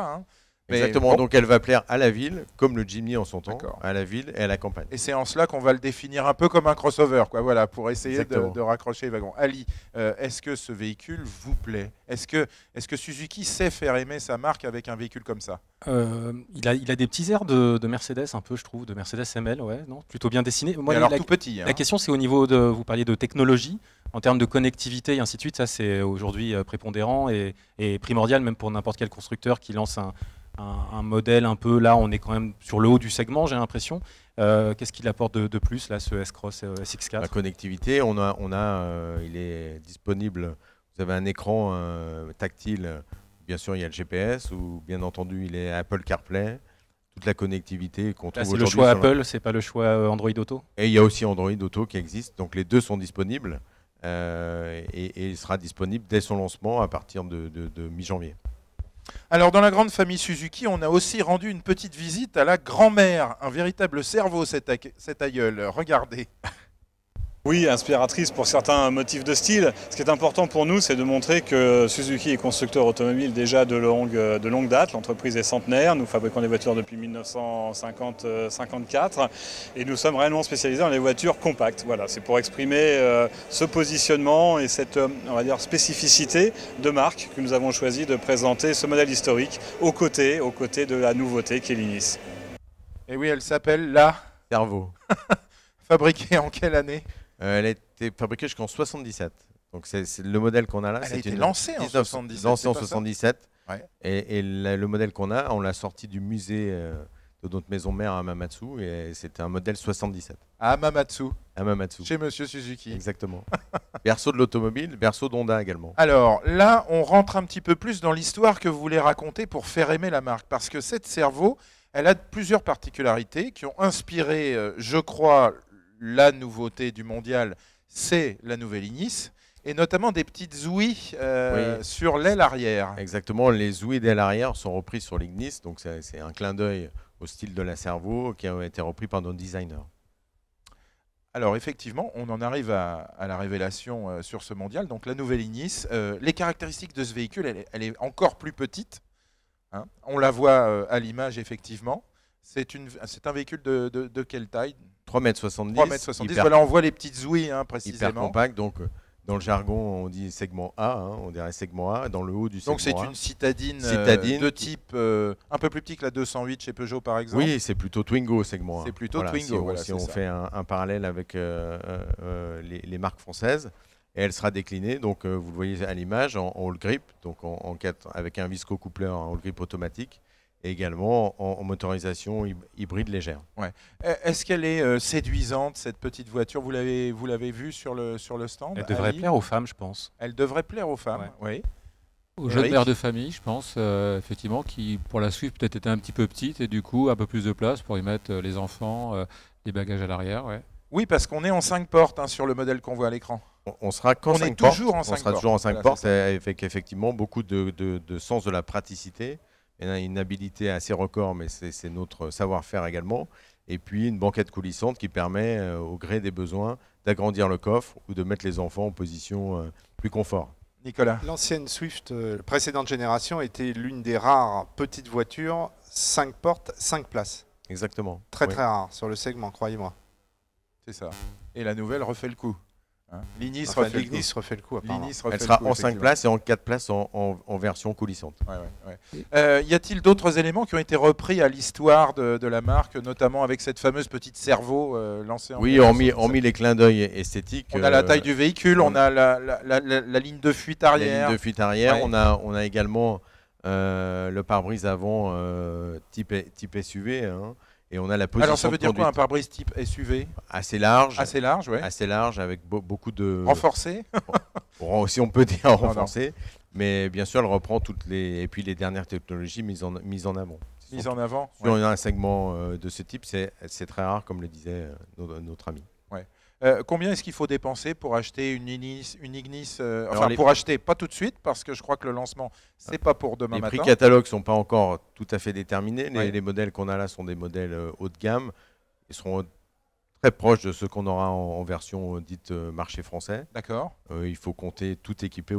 Exactement, donc elle va plaire à la ville, comme le Jimny en son temps, à la ville et à la campagne. Et c'est en cela qu'on va le définir un peu comme un crossover, quoi, voilà, pour essayer de raccrocher les wagons. Ali, est-ce que ce véhicule vous plaît? Est-ce que Suzuki sait faire aimer sa marque avec un véhicule comme ça? Il a des petits airs de Mercedes, un peu, je trouve, de Mercedes ML, ouais, non, plutôt bien dessiné. Moi, alors tout petit. La question, c'est au niveau de, vous parliez de technologie, en termes de connectivité et ainsi de suite, ça c'est aujourd'hui prépondérant et primordial, même pour n'importe quel constructeur qui lance un modèle un peu, là on est quand même sur le haut du segment, j'ai l'impression. Qu'est-ce qu'il apporte de plus, là, ce S-Cross SX4? La connectivité, il est disponible, vous avez un écran tactile, bien sûr il y a le GPS, ou bien entendu il est Apple CarPlay, toute la connectivité qu'on trouve aujourd'hui. C'est le choix Apple, c'est pas le choix Android Auto? Et il y a aussi Android Auto qui existe, donc les deux sont disponibles, et il sera disponible dès son lancement à partir de mi-janvier. Alors dans la grande famille Suzuki, on a aussi rendu une petite visite à la grand-mère, un véritable cerveau cet aïeul, regardez. Oui, inspiratrice pour certains motifs de style. Ce qui est important pour nous, c'est de montrer que Suzuki est constructeur automobile déjà de longue date. L'entreprise est centenaire. Nous fabriquons des voitures depuis 1954 et nous sommes réellement spécialisés dans les voitures compactes. Voilà, c'est pour exprimer ce positionnement et cette, on va dire, spécificité de marque que nous avons choisi de présenter ce modèle historique aux côtés de la nouveauté qui est l'Inis. Et oui, elle s'appelle la Cerveau. Fabriquée en quelle année? Elle a été fabriquée jusqu'en 77. Donc c'est le modèle qu'on a là. Elle a été lancée en 77. Lancée en 77. Ouais. Et le modèle qu'on a, on l'a sorti du musée de notre maison mère à Hamamatsu. Et c'était un modèle 77. À Hamamatsu. Hamamatsu. Chez Monsieur Suzuki. Exactement. Berceau de l'automobile, berceau d'Honda également. Alors là, on rentre un petit peu plus dans l'histoire que vous voulez raconter pour faire aimer la marque. Parce que cette Cerveau, elle a plusieurs particularités qui ont inspiré, je crois, la nouveauté du mondial, c'est la nouvelle Inis, et notamment des petites ouïes sur l'aile arrière. Exactement, les ouïes d'aile arrière sont reprises sur l'Ignis, donc c'est un clin d'œil au style de la Cerveau qui a été repris par nos designers. Alors effectivement, on en arrive à la révélation sur ce mondial. Donc la nouvelle Inis, les caractéristiques de ce véhicule, elle est encore plus petite. Hein. On la voit à l'image effectivement. C'est un véhicule de quelle taille? 3,70 m. 3,70 m. Voilà, on voit les petites ouïes précisément. Hyper compact, donc dans le jargon on dit segment A, hein, on dirait segment A, dans le haut du segment A. Donc c'est une citadine, de type un peu plus petit que la 208 chez Peugeot par exemple. Oui, c'est plutôt Twingo segment A. C'est plutôt Twingo. Si on fait un parallèle avec les marques françaises, et elle sera déclinée, donc vous le voyez à l'image, en all grip, donc avec un visco coupleur en all grip automatique. Et également en motorisation hybride légère. Ouais. Est-ce qu'elle est séduisante, cette petite voiture? Vous l'avez vue sur le stand? Elle devrait plaire aux femmes, je pense. Elle devrait plaire aux femmes, oui. Aux jeunes mères de famille, je pense, effectivement, qui pour la Swift peut-être était un petit peu petite et du coup un peu plus de place pour y mettre les enfants, les bagages à l'arrière. Ouais. Oui, parce qu'on est en 5 portes sur le modèle qu'on voit à l'écran. On sera toujours en 5 portes avec effectivement beaucoup de sens de la praticité. Il a une habilité assez record, mais c'est notre savoir-faire également. Et puis une banquette coulissante qui permet, au gré des besoins, d'agrandir le coffre ou de mettre les enfants en position plus confort. Nicolas. L'ancienne Swift, précédente génération, était l'une des rares petites voitures, 5 portes, 5 places. Exactement. Très rare sur le segment, croyez-moi. C'est ça. Et la nouvelle refait le coup. Hein. L'Inis refait le coup. Elle sera en 5 places et en 4 places en version coulissante. Y a-t-il d'autres éléments qui ont été repris à l'histoire de la marque, notamment avec cette fameuse petite Cerveau lancée en... Oui, hormis les clins d'œil esthétiques. On a la taille du véhicule, on a la ligne de fuite arrière. La ligne de fuite arrière, ouais. on a également le pare-brise avant type SUV. Hein. Et on a la position. Alors ça veut dire quoi un pare-brise type SUV? Assez large. Assez large, oui. Assez large avec beaucoup de. Renforcé. Si on peut dire renforcé, mais bien sûr elle reprend et puis les dernières technologies mises en avant. Mises en avant. Sur un segment de ce type, c'est très rare, comme le disait notre ami. Ouais. Combien est-ce qu'il faut dépenser pour acheter une Ignis pour acheter, pas tout de suite, parce que je crois que le lancement, c'est pas pour demain matin. Les prix catalogues ne sont pas encore tout à fait déterminés. Les modèles qu'on a là sont des modèles haut de gamme. Ils seront très proches de ceux qu'on aura en version dite marché français. D'accord. Il faut compter tout équipé,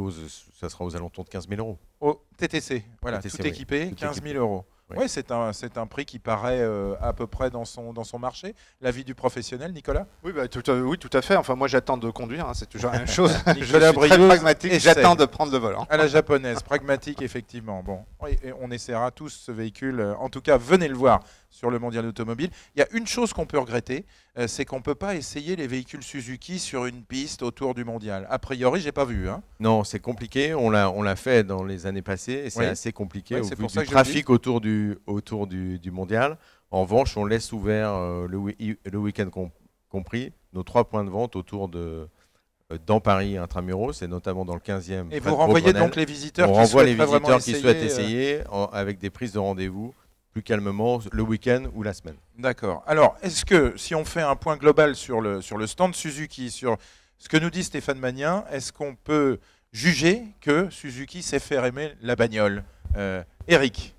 ça sera aux alentours de 15 000 €. Au TTC, voilà, tout équipé, 15 000 €. Oui, c'est un prix qui paraît à peu près dans son marché. L'avis du professionnel, Nicolas? Oui, tout à fait. Enfin, moi, j'attends de conduire. Hein, c'est toujours la même chose. Nicolas je suis très pragmatique. J'attends de prendre le volant. À la japonaise, pragmatique, effectivement. Bon, et on essaiera tous ce véhicule. En tout cas, venez le voir sur le mondial automobile. Il y a une chose qu'on peut regretter, c'est qu'on ne peut pas essayer les véhicules Suzuki sur une piste autour du mondial. A priori, j'ai pas vu. Hein. Non, c'est compliqué. On l'a fait dans les années passées et c'est assez compliqué au vu du trafic autour du mondial. En revanche, on laisse ouvert le week-end compris nos 3 points de vente autour dans Paris intramuros, et notamment dans le 15e. Et vous renvoyez donc les visiteurs qui souhaitent essayer avec des prises de rendez-vous plus calmement le week-end ou la semaine. D'accord. Alors, est-ce que si on fait un point global sur le stand Suzuki, sur ce que nous dit Stéphane Magnin, est-ce qu'on peut juger que Suzuki sait faire aimer la bagnole? Eric?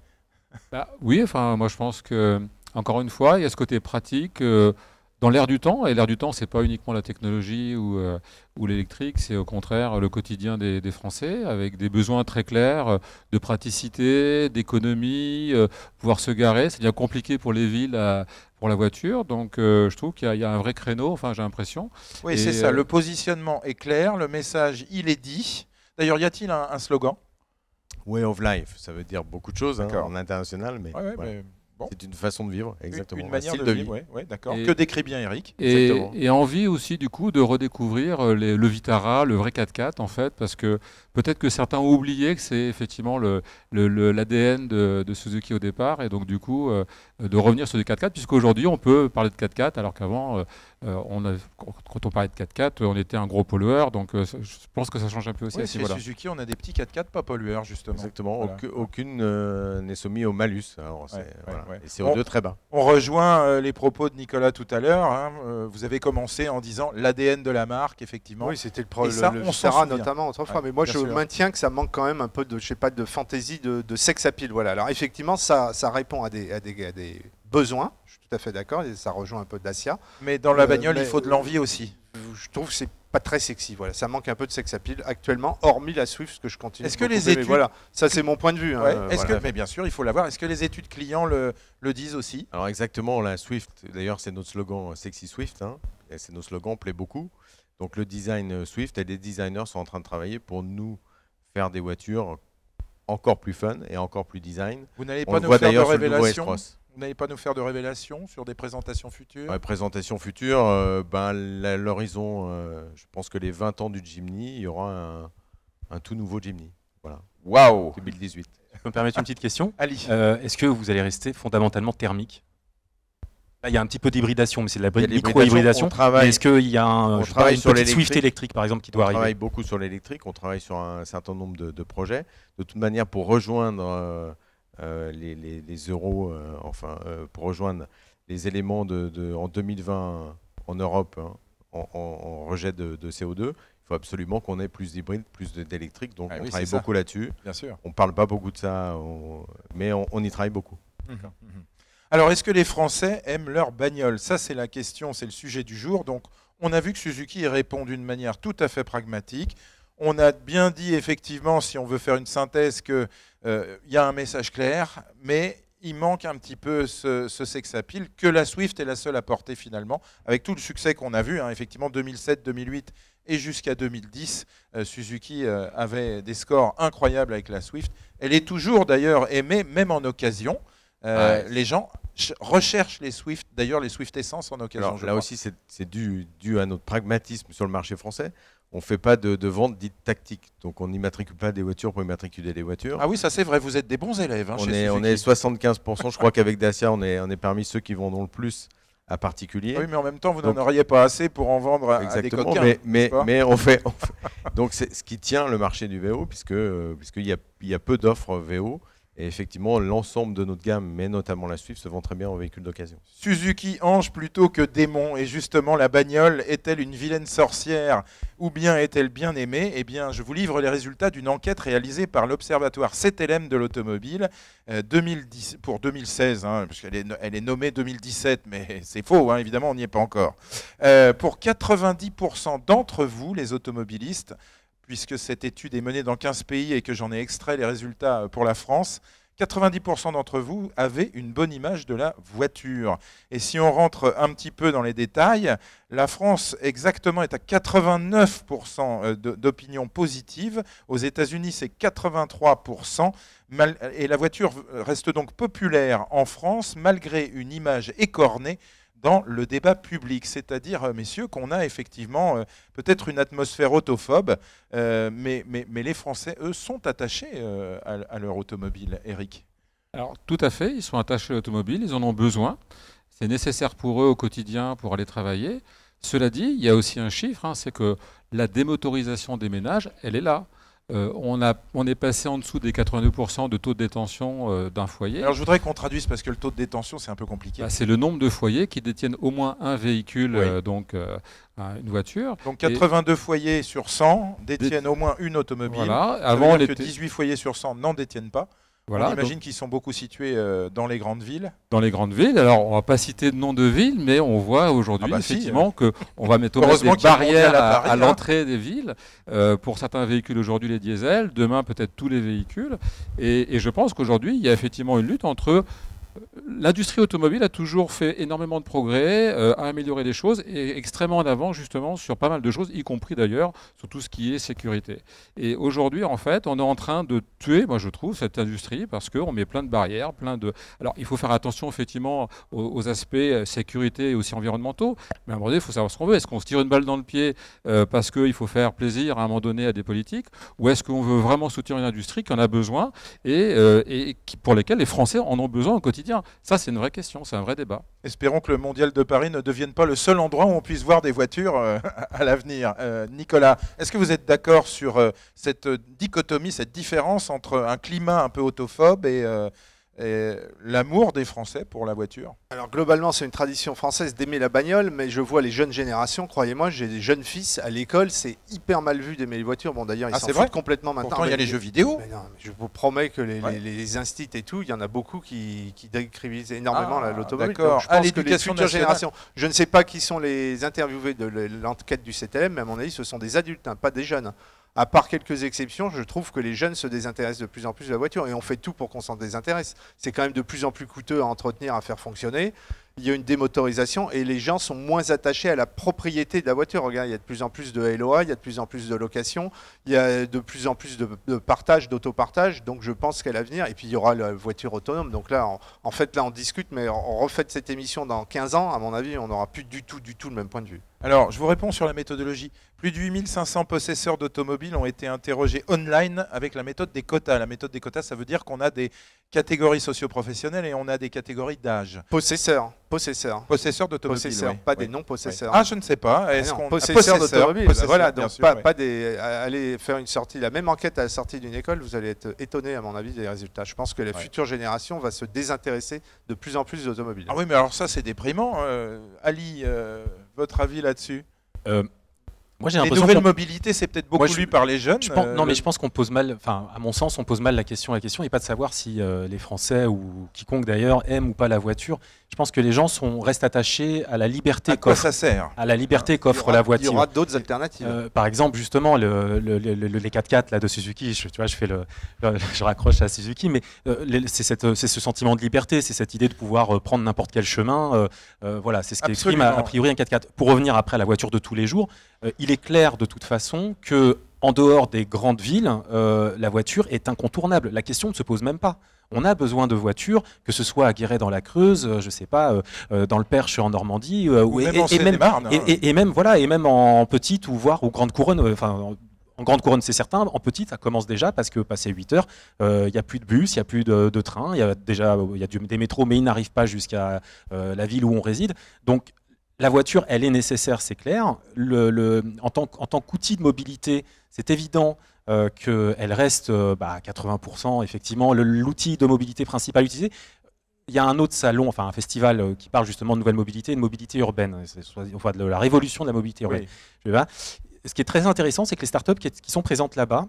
Oui, enfin, moi je pense que, encore une fois, il y a ce côté pratique. dans l'air du temps. Et l'air du temps, c'est pas uniquement la technologie ou l'électrique, c'est au contraire le quotidien des Français, avec des besoins très clairs de praticité, d'économie, pouvoir se garer. C'est bien compliqué pour les villes pour la voiture, donc je trouve qu'il y a un vrai créneau, enfin j'ai l'impression. Oui, c'est ça, le positionnement est clair, le message il est dit. D'ailleurs, y a-t-il un slogan? Way of life, ça veut dire beaucoup de choses en international, mais, ouais, voilà. mais bon. C'est une façon de vivre, exactement. Une manière de vivre, ouais, d'accord. Que décrit bien Eric. Et envie aussi du coup de redécouvrir le Vitara, le vrai 4x4 en fait, parce que peut-être que certains ont oublié que c'est effectivement l'ADN de Suzuki au départ, et donc du coup de revenir sur des 4x4, puisqu'aujourd'hui on peut parler de 4x4 alors qu'avant quand on parlait de 4x4 on était un gros pollueur, donc je pense que ça change un peu aussi. Oui, chez Suzuki on a des petits 4x4 pas pollueurs justement. Exactement, voilà. Aucune n'est soumise au malus. Alors, et CO2 très bas. On rejoint les propos de Nicolas tout à l'heure. Hein. Vous avez commencé en disant l'ADN de la marque, effectivement. Oui, c'était le Vitara notamment autrefois. Mais moi, je maintiens que ça manque quand même un peu de, je sais pas, de fantaisie, de sex appeal. Voilà. Alors effectivement, ça répond à des besoins. Je suis tout à fait d'accord. Et ça rejoint un peu Dacia. Mais dans la bagnole, il faut de l'envie aussi. Je trouve que c'est pas très sexy. Voilà, ça manque un peu de sex appeal actuellement, hormis la Swift, ce que je continue. Est-ce que les études, voilà, ça c'est mon point de vue. Ouais. Mais bien sûr, il faut l'avoir. Est-ce que les études clients le disent aussi? Alors exactement, la Swift. D'ailleurs, c'est notre slogan Sexy Swift. Hein, c'est nos slogans, plaît beaucoup. Donc le design Swift et les designers sont en train de travailler pour nous faire des voitures encore plus fun et encore plus design. Vous n'allez pas nous faire de révélations? Vous n'allez pas nous faire de révélations sur des présentations futures? Présentations futures, l'horizon, je pense que les 20 ans du Jimny, il y aura un tout nouveau Jimny. Voilà. Waouh! 2018. Je peux me permettre une petite question? Ali. Est-ce que vous allez rester fondamentalement thermique? Là, il y a un petit peu d'hybridation, mais c'est de la micro-hybridation. Est-ce qu'il y a une petite Swift électrique, par exemple, qui doit arriver? On travaille beaucoup sur l'électrique, on travaille sur un certain nombre de projets. De toute manière, pour rejoindre les euros, pour rejoindre les éléments en 2020 en Europe, hein, en rejet de CO2, il faut absolument qu'on ait plus d'hybride, plus d'électrique. Donc on travaille beaucoup là-dessus. Bien sûr. On ne parle pas beaucoup de ça, mais on y travaille beaucoup. Alors, est-ce que les Français aiment leur bagnole? Ça, c'est la question, c'est le sujet du jour. Donc, on a vu que Suzuki répond d'une manière tout à fait pragmatique. On a bien dit, effectivement, si on veut faire une synthèse, qu'il y a un message clair, mais il manque un petit peu ce sex appeal que la Swift est la seule à porter finalement, avec tout le succès qu'on a vu. Hein, effectivement, 2007, 2008 et jusqu'à 2010, Suzuki avait des scores incroyables avec la Swift. Elle est toujours d'ailleurs aimée, même en occasion. Les gens recherchent les Swift, d'ailleurs les Swift Essence en occasion. Alors, là aussi, c'est dû à notre pragmatisme sur le marché français. On ne fait pas de vente dite tactique. Donc on n'immatricule pas des voitures pour immatriculer des voitures. Ah oui, ça c'est vrai, vous êtes des bons élèves. Hein, on est 75%, je crois qu'avec Dacia, on est parmi ceux qui vendront le plus à particulier. Oui, mais en même temps, vous n'en auriez pas assez pour en vendre à des coquins. Mais on fait. Donc c'est ce qui tient le marché du VO, puisqu'il y a peu d'offres VO. Et effectivement, l'ensemble de notre gamme, mais notamment la Swift, se vend très bien en véhicule d'occasion. Suzuki ange plutôt que démon. Et justement, la bagnole est-elle une vilaine sorcière ou bien est-elle bien aimée? Eh bien, je vous livre les résultats d'une enquête réalisée par l'Observatoire CTLM de l'automobile pour 2016, hein, parce qu'elle est nommée 2017, mais c'est faux, hein, évidemment, on n'y est pas encore. Pour 90% d'entre vous, les automobilistes, puisque cette étude est menée dans 15 pays et que j'en ai extrait les résultats pour la France, 90% d'entre vous avaient une bonne image de la voiture. Et si on rentre un petit peu dans les détails, la France exactement est à 89% d'opinion positive. Aux États-Unis, c'est 83%. Et la voiture reste donc populaire en France malgré une image écornée dans le débat public, c'est-à-dire, messieurs, qu'on a effectivement peut-être une atmosphère autophobe, mais les Français, eux, sont attachés à leur automobile. Eric? Alors, tout à fait, ils sont attachés à l'automobile, ils en ont besoin. C'est nécessaire pour eux au quotidien pour aller travailler. Cela dit, il y a aussi un chiffre, hein, c'est que la démotorisation des ménages, elle est là. On est passé en dessous des 82% de taux de détention d'un foyer. Alors je voudrais qu'on traduise parce que le taux de détention c'est un peu compliqué. C'est le nombre de foyers qui détiennent au moins un véhicule, une voiture. Donc 82 foyers sur 100 détiennent au moins une automobile. Voilà. Avant, que 18 foyers sur 100 n'en détiennent pas. Voilà, on imagine qu'ils sont beaucoup situés dans les grandes villes. Dans les grandes villes. Alors, on va pas citer de nom de ville, mais on voit aujourd'hui effectivement qu'on va mettre des barrières à l'entrée des villes. Pour certains véhicules aujourd'hui, les diesels. Demain, peut-être tous les véhicules. Et je pense qu'aujourd'hui, il y a effectivement une lutte entre... L'industrie automobile a toujours fait énormément de progrès, a amélioré les choses et extrêmement en avant justement sur pas mal de choses, y compris d'ailleurs sur tout ce qui est sécurité. Et aujourd'hui, en fait, on est en train de tuer, moi je trouve, cette industrie parce qu'on met plein de barrières, Alors, il faut faire attention effectivement aux aspects sécurité et aussi environnementaux, mais à un moment donné, il faut savoir ce qu'on veut. Est-ce qu'on se tire une balle dans le pied parce qu'il faut faire plaisir à un moment donné à des politiques, ou est-ce qu'on veut vraiment soutenir une industrie qui en a besoin et pour lesquelles les Français en ont besoin au quotidien? Ça, c'est une vraie question, c'est un vrai débat. Espérons que le Mondial de Paris ne devienne pas le seul endroit où on puisse voir des voitures à l'avenir. Nicolas, est-ce que vous êtes d'accord sur cette dichotomie, cette différence entre un climat un peu autophobe et l'amour des Français pour la voiture? Alors globalement, c'est une tradition française d'aimer la bagnole, mais je vois les jeunes générations, croyez-moi, j'ai des jeunes fils à l'école, c'est hyper mal vu d'aimer les voitures. Bon d'ailleurs, ils s'en foutent complètement maintenant. Pourtant, il y a les jeux vidéo. Mais non, je vous promets que les instits et tout, il y en a beaucoup qui décrivent énormément l'automobile. D'accord. Je pense que les futures générations, je ne sais pas qui sont les interviewés de l'enquête du CTM, mais à mon avis, ce sont des adultes, hein, pas des jeunes. À part quelques exceptions, je trouve que les jeunes se désintéressent de plus en plus de la voiture et on fait tout pour qu'on s'en désintéresse. C'est quand même de plus en plus coûteux à entretenir, à faire fonctionner. Il y a une démotorisation et les gens sont moins attachés à la propriété de la voiture. Regarde, il y a de plus en plus de LOA, il y a de plus en plus de locations, il y a de plus en plus de partage, d'autopartage. Donc je pense qu'à l'avenir, et puis il y aura la voiture autonome. Donc là, en fait, là on discute, mais on refait cette émission dans 15 ans. À mon avis, on n'aura plus du tout le même point de vue. Alors, je vous réponds sur la méthodologie. Plus de 8500 possesseurs d'automobiles ont été interrogés online avec la méthode des quotas. La méthode des quotas, ça veut dire qu'on a des catégories socio-professionnelles et on a des catégories d'âge. Possesseurs d'automobiles, oui. Pas des non-possesseurs. Ah, je ne sais pas. Est-ce qu'on possesseurs d'automobiles, voilà, donc pas des... Allez faire une sortie, la même enquête à la sortie d'une école, vous allez être étonné à mon avis des résultats. Je pense que la future génération va se désintéresser de plus en plus d'automobiles. Ah oui, mais alors ça c'est déprimant. Ali, votre avis là-dessus? Moi, j'ai les nouvelles mobilités, c'est peut-être beaucoup lu par les jeunes. Non, mais je pense qu'on pose mal, enfin, à mon sens, on pose mal la question et pas de savoir si les Français ou quiconque d'ailleurs aime ou pas la voiture. Je pense que les gens restent attachés à la liberté qu'offre. Ça sert. À la liberté qu'offre la voiture. Il y aura d'autres alternatives. Par exemple, justement, les 4x4 là, de Suzuki, je raccroche à Suzuki, mais c'est ce sentiment de liberté, c'est cette idée de pouvoir prendre n'importe quel chemin. Voilà, c'est ce qui exprime a priori un 4x4. Pour revenir après à la voiture de tous les jours, il est clair de toute façon que en dehors des grandes villes, la voiture est incontournable. La question ne se pose même pas. On a besoin de voitures, que ce soit à Guéret dans la Creuse, je sais pas, dans le Perche en Normandie, et même en petite ou grande couronne. En grande couronne, c'est certain. En petite, ça commence déjà parce que passé 8 heures, il n'y a plus de bus, il n'y a plus de train, il y a des métros, mais ils n'arrivent pas jusqu'à la ville où on réside. Donc la voiture, elle est nécessaire, c'est clair. En tant qu'outil de mobilité, c'est évident qu'elle reste à 80%, effectivement, l'outil de mobilité principal utilisé. Il y a un autre salon, enfin un festival qui parle justement de nouvelle mobilité, de mobilité urbaine, enfin de la révolution de la mobilité urbaine. Oui. Ce qui est très intéressant, c'est que les startups qui sont présentes là-bas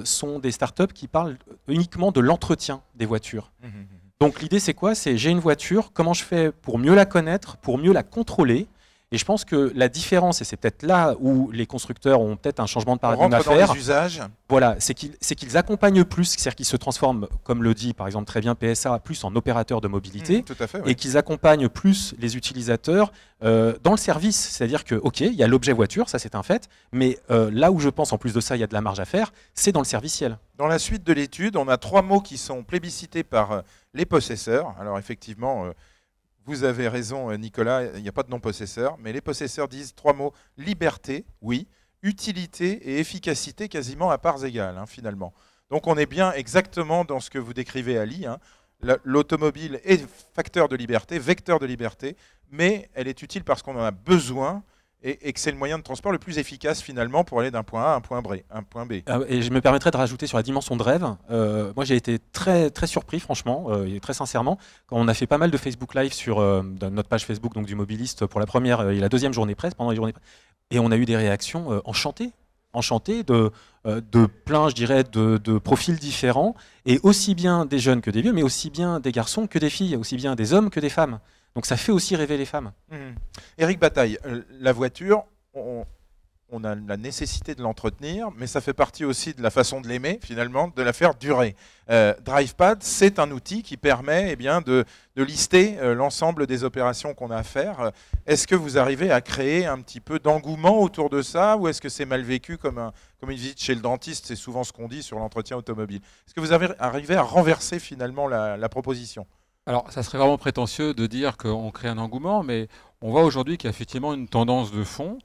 sont des startups qui parlent uniquement de l'entretien des voitures. Donc l'idée, c'est quoi? C'est j'ai une voiture, comment je fais pour mieux la connaître, pour mieux la contrôler? Et je pense que la différence, et c'est peut-être là où les constructeurs ont peut-être un changement de paradigme à faire, dans les usages. Voilà, c'est qu'ils accompagnent plus, c'est-à-dire qu'ils se transforment, comme le dit par exemple très bien PSA, plus en opérateurs de mobilité, tout à fait, oui. Et qu'ils accompagnent plus les utilisateurs dans le service. C'est-à-dire que, ok, il y a l'objet voiture, ça c'est un fait, mais là où je pense en plus de ça, il y a de la marge à faire, c'est dans le serviciel. Dans la suite de l'étude, on a 3 mots qui sont plébiscités par les possesseurs. Alors effectivement... vous avez raison, Nicolas, il n'y a pas de non-possesseur, mais les possesseurs disent 3 mots. Liberté, oui. Utilité et efficacité quasiment à parts égales, finalement. Donc on est bien exactement dans ce que vous décrivez, Ali. L'automobile est facteur de liberté, vecteur de liberté, mais elle est utile parce qu'on en a besoin et que c'est le moyen de transport le plus efficace finalement pour aller d'un point A à un point B. Et je me permettrais de rajouter sur la dimension de rêve. Moi j'ai été très, très surpris franchement, et très sincèrement, quand on a fait pas mal de Facebook Live sur notre page Facebook donc, du Mobiliste pour la première et la deuxième journée presse, pendant les journées presse, et on a eu des réactions enchantées. enchanté de plein, je dirais, de profils différents, et aussi bien des jeunes que des vieux, mais aussi bien des garçons que des filles, aussi bien des hommes que des femmes. Donc ça fait aussi rêver les femmes. Éric Bataille, la voiture, on a la nécessité de l'entretenir, mais ça fait partie aussi de la façon de l'aimer, finalement, de la faire durer. DrivePad, c'est un outil qui permet eh bien, de lister l'ensemble des opérations qu'on a à faire. Est-ce que vous arrivez à créer un petit peu d'engouement autour de ça, ou est-ce que c'est mal vécu comme une visite chez le dentiste? C'est souvent ce qu'on dit sur l'entretien automobile. Est-ce que vous arrivez à renverser finalement la proposition? Alors, ça serait vraiment prétentieux de dire qu'on crée un engouement, mais on voit aujourd'hui qu'il y a effectivement une tendance de fond.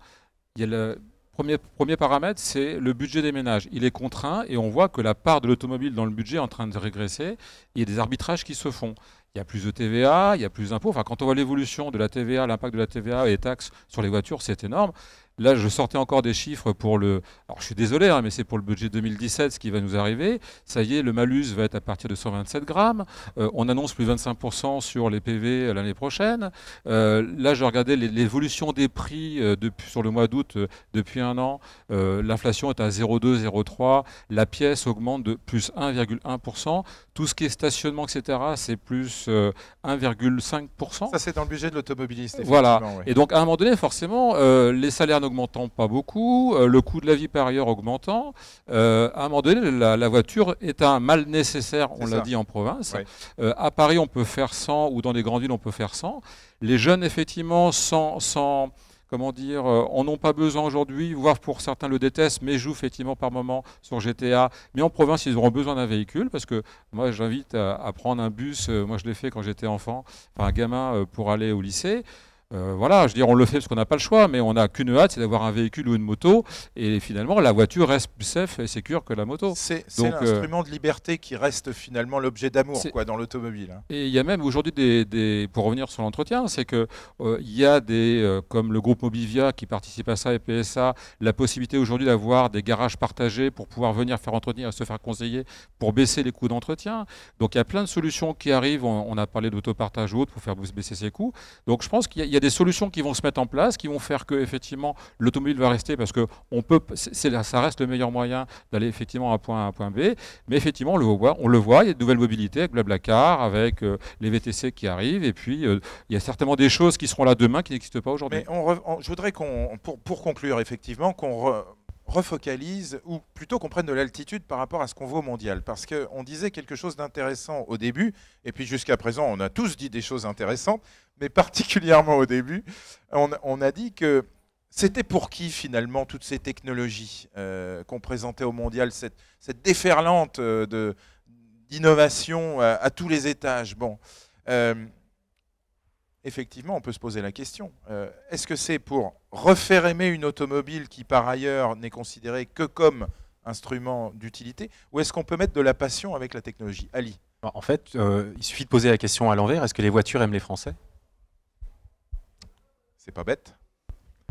Il y a le premier paramètre, c'est le budget des ménages. Il est contraint et on voit que la part de l'automobile dans le budget est en train de régresser. Il y a des arbitrages qui se font. Il y a plus de TVA, il y a plus d'impôts. Enfin, quand on voit l'évolution de la TVA, l'impact de la TVA et les taxes sur les voitures, c'est énorme. Là, je sortais encore des chiffres pour le... Alors, je suis désolé, hein, mais c'est pour le budget 2017 ce qui va nous arriver. Ça y est, le malus va être à partir de 127 grammes. On annonce plus 25% sur les PV l'année prochaine. Là, je regardais l'évolution des prix sur le mois d'août depuis un an. L'inflation est à 0,2, 0,3. La pièce augmente de plus 1,1%. Tout ce qui est stationnement, etc., c'est plus 1,5%. Ça, c'est dans le budget de l'automobiliste. Voilà. Oui. Et donc, à un moment donné, forcément, les salaires n'augmentant pas beaucoup, le coût de la vie par ailleurs augmentant, à un moment donné, la voiture est un mal nécessaire, on l'a dit en province. Ouais. À Paris, on peut faire 100, ou dans les grandes villes, on peut faire 100. Les jeunes, effectivement, comment dire, en n'ont pas besoin aujourd'hui, voire pour certains le détestent, mais jouent effectivement par moment sur GTA. Mais en province, ils auront besoin d'un véhicule, parce que moi, j'invite à prendre un bus. Moi, je l'ai fait quand j'étais enfant, enfin un gamin, pour aller au lycée. Voilà, je veux dire, on le fait parce qu'on n'a pas le choix, mais on n'a qu'une hâte, c'est d'avoir un véhicule ou une moto. Et finalement, la voiture reste plus safe et sécure que la moto. C'est l'instrument de liberté qui reste finalement l'objet d'amour dans l'automobile. Hein. Et il y a même aujourd'hui pour revenir sur l'entretien, c'est que il y a comme le groupe Mobivia qui participe à ça et PSA, la possibilité aujourd'hui d'avoir des garages partagés pour pouvoir venir faire entretenir et se faire conseiller pour baisser les coûts d'entretien. Donc il y a plein de solutions qui arrivent. On a parlé d'autopartage ou autre pour faire baisser ses coûts. Donc je pense qu'il y a des solutions qui vont se mettre en place, qui vont faire que effectivement l'automobile va rester, parce que ça reste le meilleur moyen d'aller effectivement à un point A à un point B. Mais effectivement, on le voit, il y a de nouvelles mobilités avec Blablacar, avec les VTC qui arrivent, et puis il y a certainement des choses qui seront là demain qui n'existent pas aujourd'hui. Mais je voudrais pour conclure effectivement, qu'on refocalise, ou plutôt qu'on prenne de l'altitude par rapport à ce qu'on voit au mondial. Parce qu'on disait quelque chose d'intéressant au début, et puis jusqu'à présent, on a tous dit des choses intéressantes, mais particulièrement au début, on a dit que c'était pour qui finalement toutes ces technologies qu'on présentait au mondial, cette déferlante d'innovation à tous les étages. Bon, effectivement, on peut se poser la question. Est-ce que c'est pour refaire aimer une automobile qui, par ailleurs, n'est considérée que comme instrument d'utilité, ou est-ce qu'on peut mettre de la passion avec la technologie? Ali? En fait, il suffit de poser la question à l'envers. Est-ce que les voitures aiment les Français? C'est pas bête.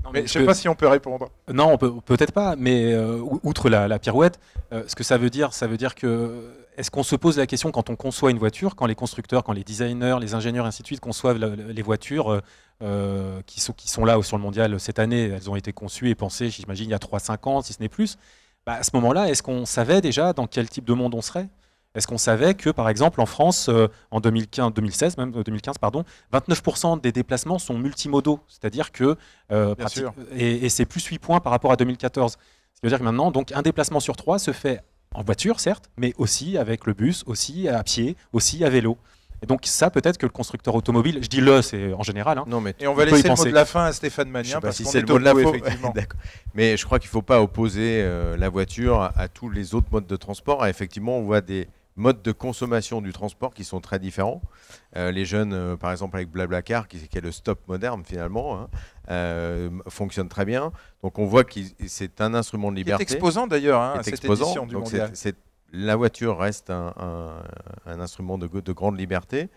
Non, mais je ne sais pas si on peut répondre. Non, peut-être pas, mais outre la pirouette, ce que ça veut dire que est-ce qu'on se pose la question quand on conçoit une voiture, quand les constructeurs, quand les designers, les ingénieurs, ainsi de suite, conçoivent les voitures qui sont là sur le mondial cette année, elles ont été conçues et pensées, j'imagine, il y a 3-5 ans, si ce n'est plus. Bah, à ce moment-là, est-ce qu'on savait déjà dans quel type de monde on serait? Est-ce qu'on savait que, par exemple, en France, en 2015, même 2015, pardon, 29% des déplacements sont multimodaux, c'est-à-dire que et c'est plus 8 points par rapport à 2014. Ce qui veut dire que maintenant, donc, un déplacement sur 3 se fait en voiture, certes, mais aussi avec le bus, aussi à pied, aussi à vélo. Et donc ça, peut-être que le constructeur automobile, je dis c'est en général. Hein, non, mais et on va laisser le mot de la fin à Stéphane Magnien, parce si qu'on c'est est le mot de la fin. Effectivement. Mais je crois qu'il ne faut pas opposer la voiture à tous les autres modes de transport. Et effectivement, on voit des modes de consommation du transport qui sont très différents. Les jeunes, par exemple avec Blablacar, qui est le stop moderne finalement, fonctionne très bien. Donc on voit que c'est un instrument de liberté. Qui est exposant d'ailleurs à cette édition du mondial. La voiture reste un instrument de grande liberté.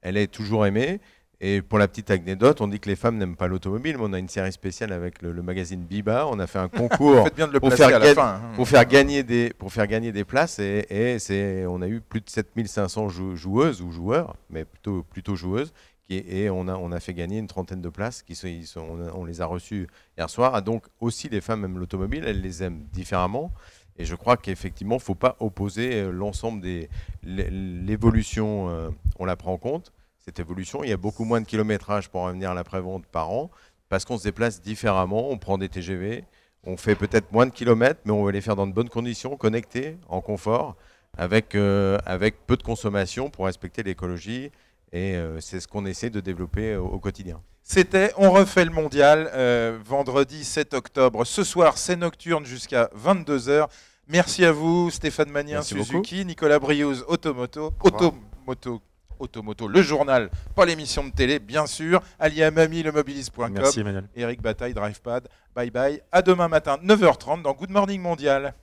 Elle est toujours aimée. Et pour la petite anecdote, on dit que les femmes n'aiment pas l'automobile, mais on a une série spéciale avec le magazine Biba. On a fait un concours pour faire gagner des places. Et on a eu plus de 7500 joueuses ou joueurs, mais plutôt joueuses, et on a fait gagner une 30aine de places. On les a reçues hier soir. Donc aussi les femmes aiment l'automobile, elles les aiment différemment. Et je crois qu'effectivement, il ne faut pas opposer l'ensemble des... L'évolution, on la prend en compte, cette évolution. Il y a beaucoup moins de kilométrage pour revenir à l'après-vente par an, parce qu'on se déplace différemment, on prend des TGV, on fait peut-être moins de kilomètres, mais on va les faire dans de bonnes conditions, connectés, en confort, avec peu de consommation pour respecter l'écologie. Et c'est ce qu'on essaie de développer au quotidien. C'était On refait le mondial, vendredi 7 octobre. Ce soir, c'est nocturne jusqu'à 22h. Merci à vous, Stéphane Magnien, Merci Suzuki, beaucoup. Nicolas Briouz, Automoto, le journal, pas l'émission de télé, bien sûr. Ali Amami, lemobiliste.com. Merci Emmanuel. Eric Bataille, DrivePad. Bye bye. À demain matin, 9h30 dans Good Morning Mondial.